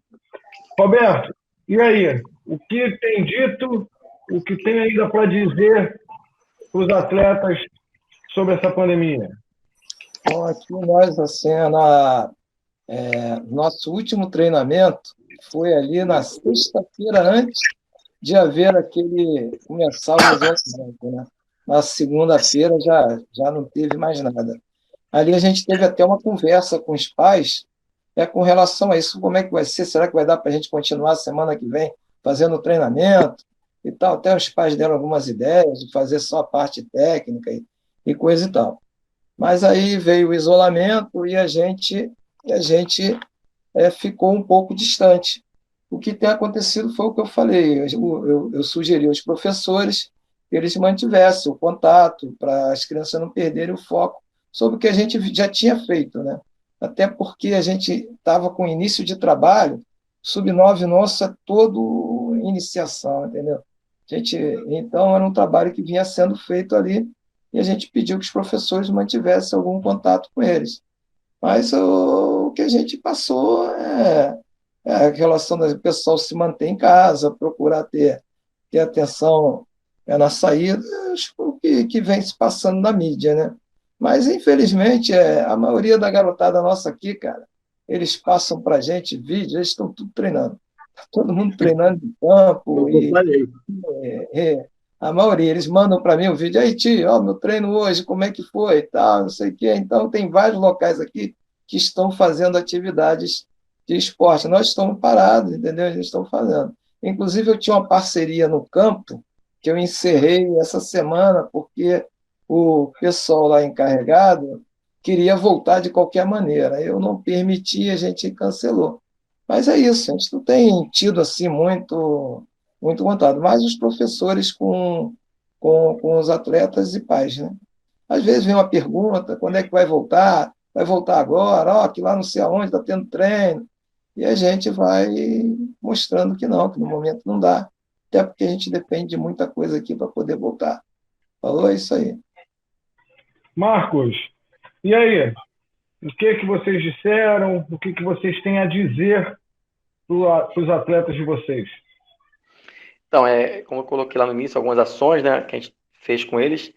Roberto, e aí? O que tem dito, o que tem ainda para dizer para os atletas sobre essa pandemia? Bom, aqui nós, assim, nosso último treinamento foi ali na sexta-feira antes de haver começar o isolamento, né? Na segunda-feira já não teve mais nada. Ali a gente teve até uma conversa com os pais, com relação a isso, como é que vai ser, será que vai dar para a gente continuar semana que vem fazendo o treinamento e tal, até os pais deram algumas ideias de fazer só a parte técnica e coisa e tal. Mas aí veio o isolamento e a gente ficou um pouco distante. O que tem acontecido foi o que eu falei, eu sugeri aos professores que eles mantivessem o contato para as crianças não perderem o foco sobre o que a gente já tinha feito, né? Até porque a gente estava com início de trabalho, sub-9 nossa, todo iniciação, entendeu? Então, era um trabalho que vinha sendo feito ali e a gente pediu que os professores mantivessem algum contato com eles. Mas o que a gente passou é a relação do pessoal se manter em casa, procurar ter atenção na saída, o que vem se passando na mídia, né? Mas, infelizmente, a maioria da garotada nossa aqui, cara, eles passam para a gente vídeo, eles estão tudo treinando. Todo mundo treinando em campo. A maioria, eles mandam para mim o vídeo. Aí, tio, ó, meu treino hoje, como é que foi? Tal, não sei o quê. Então, tem vários locais aqui que estão fazendo atividades de esporte. Nós estamos parados, entendeu? Eles estão fazendo. Inclusive, eu tinha uma parceria no campo que eu encerrei essa semana, porque o pessoal lá encarregado queria voltar de qualquer maneira. Eu não permiti, a gente cancelou. Mas é isso, a gente não tem tido assim muito contato. Mas os professores com os atletas e pais, né? Às vezes vem uma pergunta, quando é que vai voltar? Vai voltar agora? Ó, que lá não sei aonde está tendo treino. E a gente vai mostrando que no momento não dá. Até porque a gente depende de muita coisa aqui para poder voltar. Falou? É isso aí. Marcos, e aí? O que vocês disseram? O que vocês têm a dizer para os atletas de vocês? Então, como eu coloquei lá no início, algumas ações, né, que a gente fez com eles,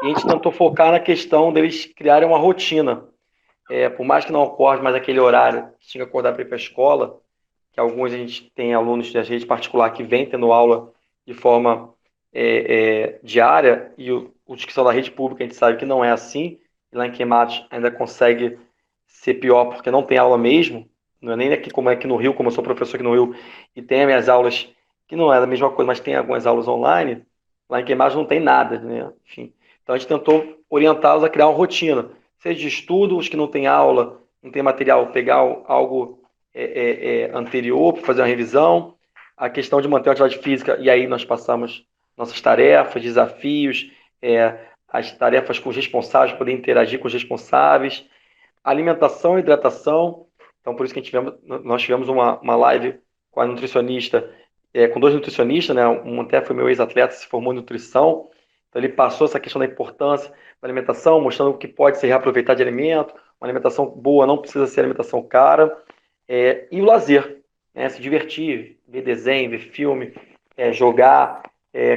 e a gente tentou focar na questão deles criarem uma rotina. Por mais que não acorde mais aquele horário que tinha que acordar para ir para a escola, que alguns a gente tem alunos da rede particular que vem tendo aula de forma diária, e os que são da rede pública a gente sabe que não é assim, e lá em Queimados ainda consegue ser pior porque não tem aula mesmo, não é nem aqui como é aqui no Rio, como eu sou professor aqui no Rio, e tem as minhas aulas, que não é a mesma coisa, mas tem algumas aulas online, lá em Queimados não tem nada, né? Enfim, então a gente tentou orientá-los a criar uma rotina, seja de estudo, os que não tem aula, não tem material, pegar algo anterior para fazer uma revisão, a questão de manter a atividade física, e aí nós passamos nossas tarefas, desafios, as tarefas com os responsáveis, poder interagir com os responsáveis, alimentação e hidratação. Então, por isso que nós tivemos uma live com a nutricionista, com 2 nutricionistas, né? Um até foi meu ex-atleta, se formou em nutrição, então ele passou essa questão da importância da alimentação, mostrando o que pode ser reaproveitar de alimento, uma alimentação boa não precisa ser alimentação cara, e o lazer, né? Se divertir, ver desenho, ver filme, jogar,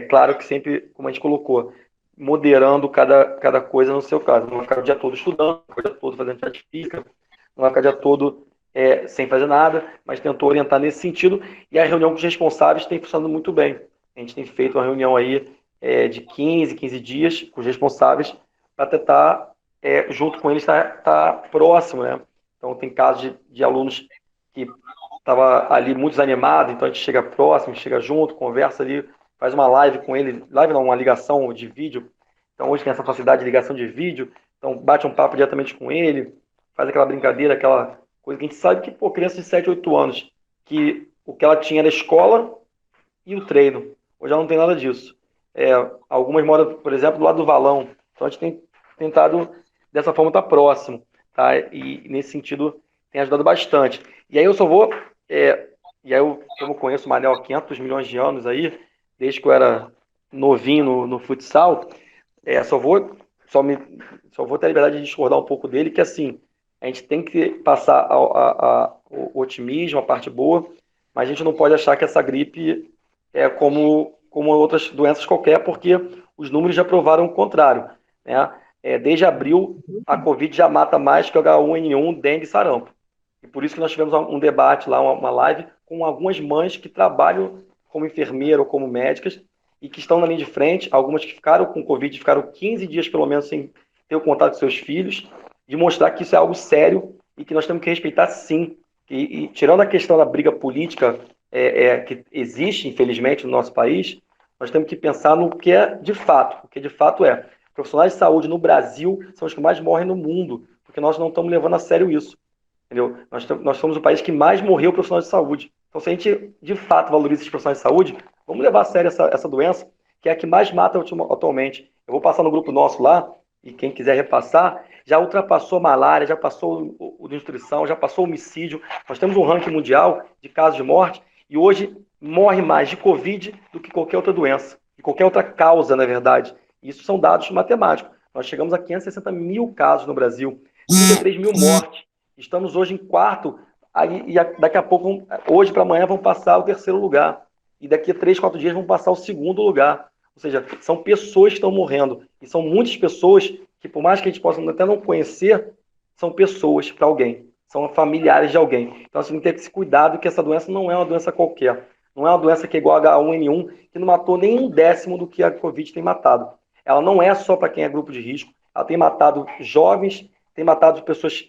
claro que sempre, como a gente colocou, moderando cada coisa no seu caso. Não vai ficar o dia todo estudando, o dia todo fazendo atividade física, não vai ficar o dia todo sem fazer nada, mas tentou orientar nesse sentido, e a reunião com os responsáveis tem funcionado muito bem. A gente tem feito uma reunião aí de 15 dias com os responsáveis para tentar, junto com eles, tá próximo, né? Então tem casos de alunos que estavam ali muito desanimados, então a gente chega próximo, chega junto, conversa ali, faz uma live com ele, live não, uma ligação de vídeo. Então hoje tem essa facilidade de ligação de vídeo, então bate um papo diretamente com ele, faz aquela brincadeira, aquela coisa que a gente sabe que, criança de 7, 8 anos, que o que ela tinha era a escola e o treino. Hoje ela não tem nada disso. Algumas moram, por exemplo, do lado do valão. Então a gente tem tentado, dessa forma, estar próximo. Tá? E nesse sentido, tem ajudado bastante. E aí eu só vou... como eu conheço o Manel há 500 milhões de anos aí, desde que eu era novinho no futsal, só vou ter a liberdade de discordar um pouco dele, que assim, a gente tem que passar o otimismo, a parte boa, mas a gente não pode achar que essa gripe é como outras doenças qualquer, porque os números já provaram o contrário, né? Desde abril, a Covid já mata mais que o H1N1, dengue e sarampo. E por isso que nós tivemos um debate lá, uma live, com algumas mães que trabalham como enfermeira ou como médicas e que estão na linha de frente, algumas que ficaram com Covid, ficaram 15 dias pelo menos sem ter o contato com seus filhos, de mostrar que isso é algo sério e que nós temos que respeitar sim. E tirando a questão da briga política que existe, infelizmente, no nosso país, nós temos que pensar no que é de fato. O que de fato é. Profissionais de saúde no Brasil são os que mais morrem no mundo, porque nós não estamos levando a sério isso. Entendeu? Nós somos o país que mais morreu profissionais de saúde. Então, se a gente de fato valoriza esses profissionais de saúde, vamos levar a sério essa doença, que é a que mais mata atualmente. Eu vou passar no grupo nosso lá, e quem quiser repassar, já ultrapassou malária, já passou o nutrição, já passou o homicídio. Nós temos um ranking mundial de casos de morte, e hoje morre mais de Covid do que qualquer outra doença, e qualquer outra causa, na verdade. Isso são dados matemáticos. Nós chegamos a 560 mil casos no Brasil, 33 mil mortes. Estamos hoje em quarto, e daqui a pouco, hoje para amanhã, vão passar o 3º lugar. E daqui a 3, 4 dias vão passar o 2º lugar. Ou seja, são pessoas que estão morrendo. E são muitas pessoas que, por mais que a gente possa até não conhecer, são pessoas para alguém. São familiares de alguém. Então, nós temos que ter esse cuidado que essa doença não é uma doença qualquer. Não é uma doença que é igual a H1N1, que não matou nem 1/10 do que a Covid tem matado. Ela não é só para quem é grupo de risco. Ela tem matado jovens, tem matado pessoas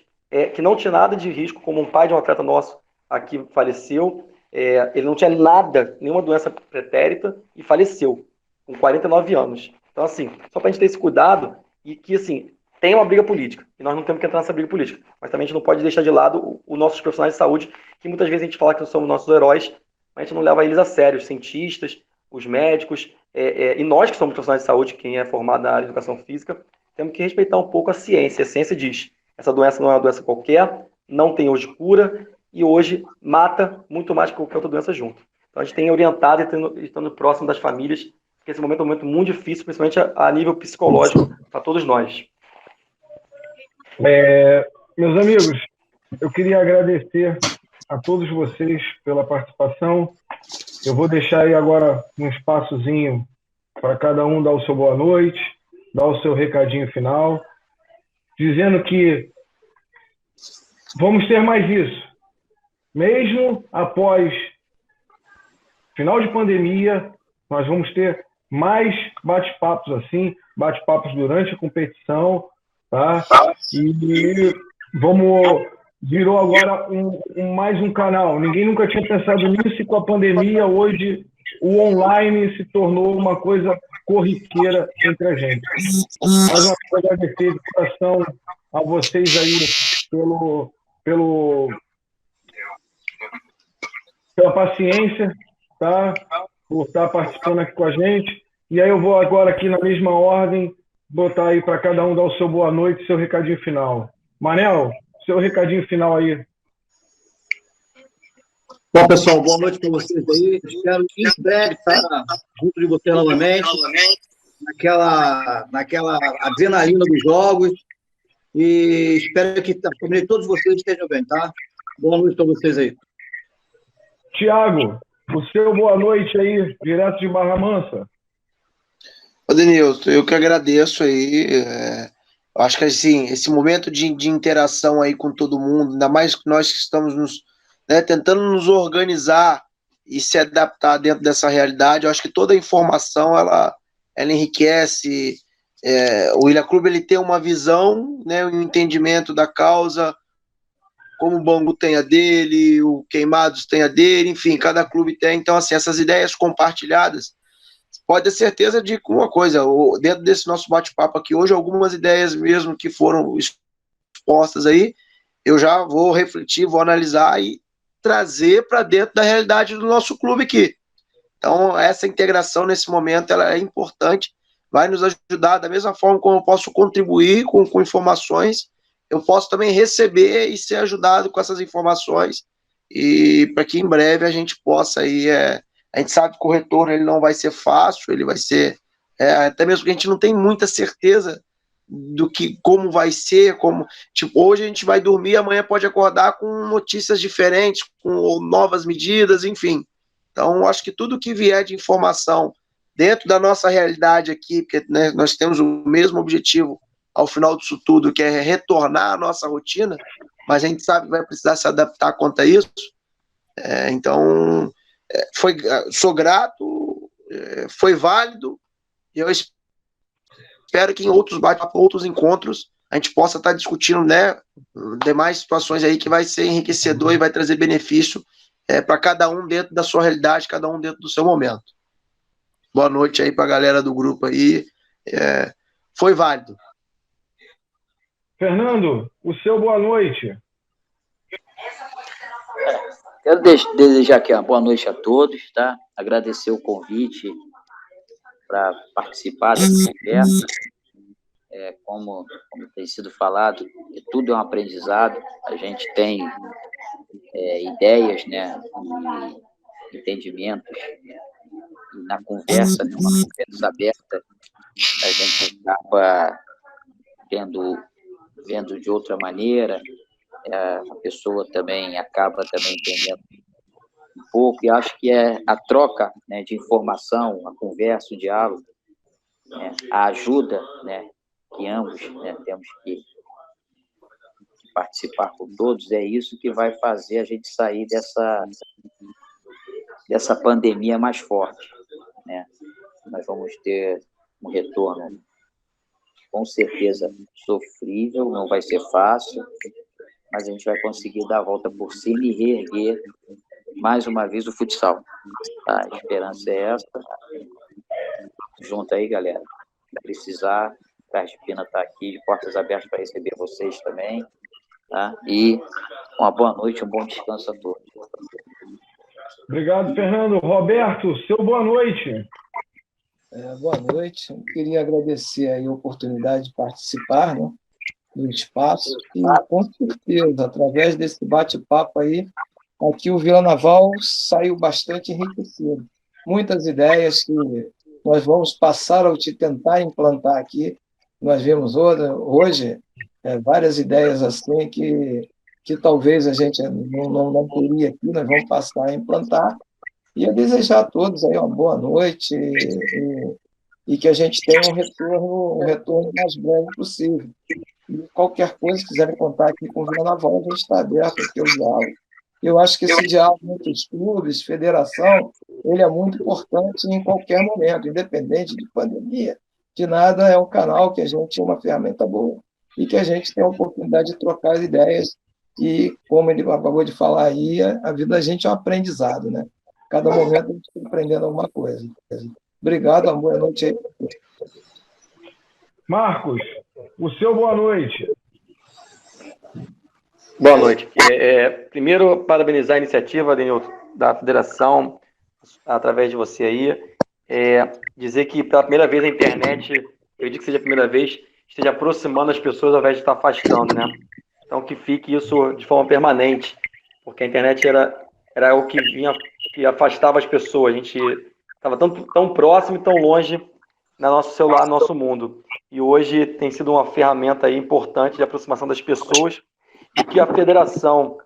que não tinha nada de risco, como um pai de um atleta nosso aqui faleceu. Ele não tinha nada, nenhuma doença pretérita e faleceu com 49 anos. Então, assim, só para a gente ter esse cuidado e que, assim, tem uma briga política. E nós não temos que entrar nessa briga política. Mas também a gente não pode deixar de lado os nossos profissionais de saúde, que muitas vezes a gente fala que são nossos heróis, mas a gente não leva eles a sério. Os cientistas, os médicos, e nós que somos profissionais de saúde, quem é formado na área de educação física, temos que respeitar um pouco a ciência. A ciência diz: essa doença não é uma doença qualquer, não tem hoje cura, e hoje mata muito mais que qualquer outra doença junto. Então a gente tem orientado e estando próximo das famílias, porque esse momento é um momento muito difícil, principalmente a nível psicológico, para todos nós. Meus amigos, eu queria agradecer a todos vocês pela participação. Eu vou deixar aí agora um espaçozinho para cada um dar o seu boa noite, dar o seu recadinho final, dizendo que vamos ter mais isso. Mesmo após final de pandemia, nós vamos ter mais bate-papos assim, bate-papos durante a competição, tá? E vamos virou agora mais um canal. Ninguém nunca tinha pensado nisso, e com a pandemia, hoje, o online se tornou uma coisa corriqueira entre a gente. Mais uma vez, agradecer de coração a vocês aí pela paciência, tá? Por estar participando aqui com a gente. E aí eu vou agora aqui na mesma ordem botar aí para cada um dar o seu boa noite, seu recadinho final. Manel, seu recadinho final aí. Bom, pessoal, boa noite para vocês aí. Espero em breve estar junto de vocês novamente, naquela adrenalina dos jogos. E espero que também todos vocês estejam bem, tá? Boa noite para vocês aí. Tiago, o seu boa noite aí, direto de Barra Mansa. Ô, Denilson, eu que agradeço aí. Eu acho que assim, esse momento de interação aí com todo mundo, ainda mais que nós que estamos tentando nos organizar e se adaptar dentro dessa realidade, eu acho que toda a informação ela enriquece. O Ilha Clube ele tem uma visão, um entendimento da causa, como o Bangu tem a dele, o Queimados tem a dele, enfim, cada clube tem. Então, assim, essas ideias compartilhadas, pode ter certeza de uma coisa, dentro desse nosso bate-papo aqui hoje, algumas ideias mesmo que foram expostas aí, eu já vou refletir, vou analisar e trazer para dentro da realidade do nosso clube aqui. Então, essa integração nesse momento ela é importante, vai nos ajudar da mesma forma como eu posso contribuir com informações, eu posso também receber e ser ajudado com essas informações, e para que em breve a gente possa aí, a gente sabe que o retorno ele não vai ser fácil, ele vai ser, até mesmo que a gente não tem muita certeza do que, como vai ser, tipo, hoje a gente vai dormir, amanhã pode acordar com notícias diferentes, com novas medidas, enfim. Então, acho que tudo que vier de informação dentro da nossa realidade aqui, porque nós temos o mesmo objetivo ao final disso tudo, que é retornar à nossa rotina, mas a gente sabe que vai precisar se adaptar quanto a isso. Então, sou grato, foi válido, e eu espero que em outros encontros a gente possa estar discutindo demais situações aí que vai ser enriquecedor e vai trazer benefício para cada um dentro da sua realidade, cada um dentro do seu momento. Boa noite aí para a galera do grupo aí. Foi válido. Fernando, o seu boa noite. Quero desejar aqui uma boa noite a todos, tá? Agradecer o convite para participar dessa conversa. Como tem sido falado, tudo é um aprendizado. A gente tem ideias, e entendimentos. E na conversa, numa conversa aberta, a gente acaba vendo de outra maneira, a pessoa também acaba entendendo um pouco, e acho que a troca de informação, a conversa, o diálogo, a ajuda, que ambos temos que participar com todos, é isso que vai fazer a gente sair dessa pandemia mais forte. Nós vamos ter um retorno com certeza sofrível, não vai ser fácil, mas a gente vai conseguir dar a volta por cima e reerguer mais uma vez o futsal. Tá? A esperança é essa. Junto aí, galera. Se precisar, o Cais de Pina está aqui, de portas abertas para receber vocês também. Tá? E uma boa noite, um bom descanso a todos. Obrigado, Fernando. Roberto, seu boa noite. Boa noite. Eu queria agradecer aí a oportunidade de participar do espaço e, com certeza, através desse bate-papo aí, aqui o Vila Naval saiu bastante enriquecido. Muitas ideias que nós vamos passar a tentar implantar aqui. Nós vimos hoje várias ideias assim que talvez a gente não teria aqui, nós vamos passar a implantar. E a desejar a todos aí uma boa noite e que a gente tenha um retorno mais breve possível. E qualquer coisa, se quiserem contar aqui com o Vila Naval, a gente está aberto aqui ao diálogo. Eu acho que esse diálogo entre os clubes, federação, ele é muito importante em qualquer momento, independente de pandemia, de nada, é um canal que a gente é uma ferramenta boa e que a gente tem a oportunidade de trocar ideias E, como ele acabou de falar aí, a vida da gente é um aprendizado, né? Cada momento a gente está aprendendo alguma coisa. Obrigado, uma boa noite aí. Marcos, o seu boa noite. Boa noite. Primeiro, parabenizar a iniciativa da Federação, através de você aí. Dizer que, pela primeira vez, a internet, eu digo que seja a primeira vez, esteja aproximando as pessoas ao invés de estar afastando, né? Então, que fique isso de forma permanente, porque a internet era o que afastava as pessoas. A gente estava tão próximo e tão longe no nosso celular, no nosso mundo. E hoje tem sido uma ferramenta aí importante de aproximação das pessoas, e que a federação,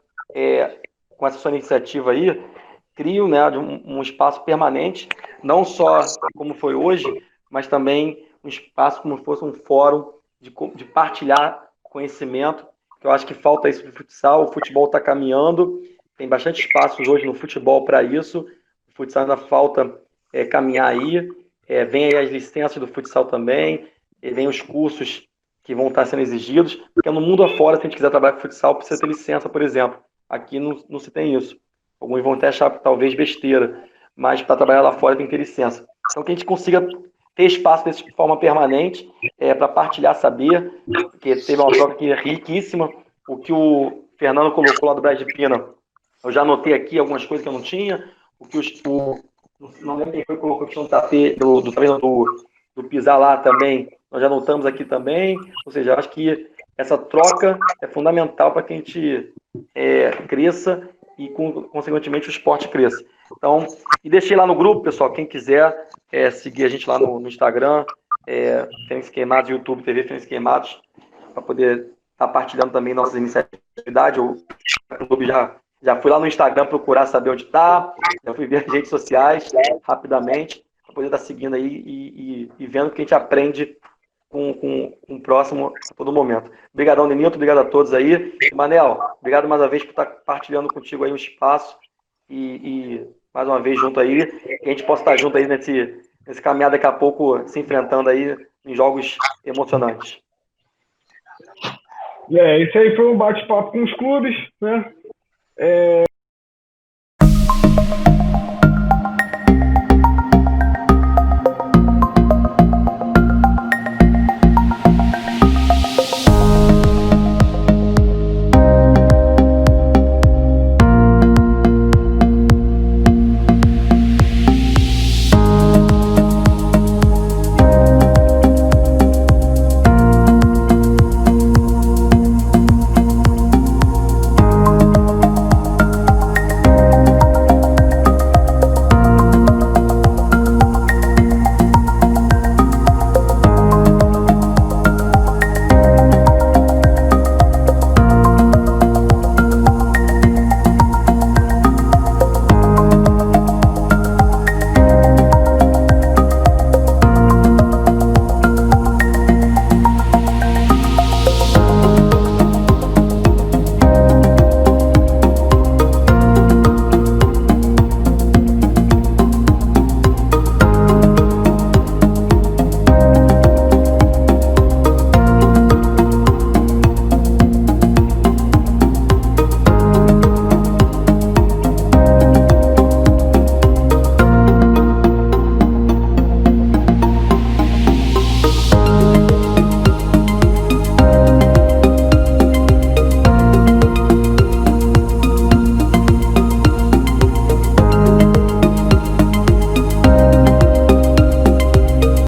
com essa sua iniciativa aí, crie, né, um espaço permanente, não só como foi hoje, mas também um espaço como se fosse um fórum de partilhar conhecimento, que eu acho que falta isso no futsal. O futebol está caminhando, tem bastante espaços hoje no futebol para isso, o futsal ainda falta caminhar aí, vem aí as licenças do futsal também, vem os cursos que vão estar sendo exigidos, porque no mundo afora, se a gente quiser trabalhar com futsal, precisa ter licença, por exemplo. Aqui não se tem isso. Alguns vão até achar talvez besteira, mas para trabalhar lá fora tem que ter licença. Então, que a gente consiga ter espaço desse de forma permanente, para partilhar saber, porque teve uma troca aqui riquíssima. O que o Fernando colocou lá do Brás de Pina, eu já anotei aqui algumas coisas que eu não tinha. O que não lembro quem foi que colocou a questão do pisar lá também, nós já anotamos aqui também. Ou seja, eu acho que essa troca é fundamental para que a gente cresça e, consequentemente, o esporte cresça. Então, e deixei lá no grupo, pessoal, quem quiser seguir a gente lá no Instagram, Fênix Queimados, YouTube, TV Fênix Queimados, para poder estar partilhando também nossas iniciatividades. Eu já fui lá no Instagram procurar saber onde está, já fui ver as redes sociais rapidamente, para poder estar seguindo aí e vendo o que a gente aprende com o próximo a todo momento. Obrigadão, Denilton, obrigado a todos aí. E, Manel, obrigado mais uma vez por estar partilhando contigo aí um espaço e mais uma vez junto aí, que a gente possa estar junto aí nesse caminhar daqui a pouco, se enfrentando aí em jogos emocionantes. Esse aí foi um bate-papo com os clubes, né?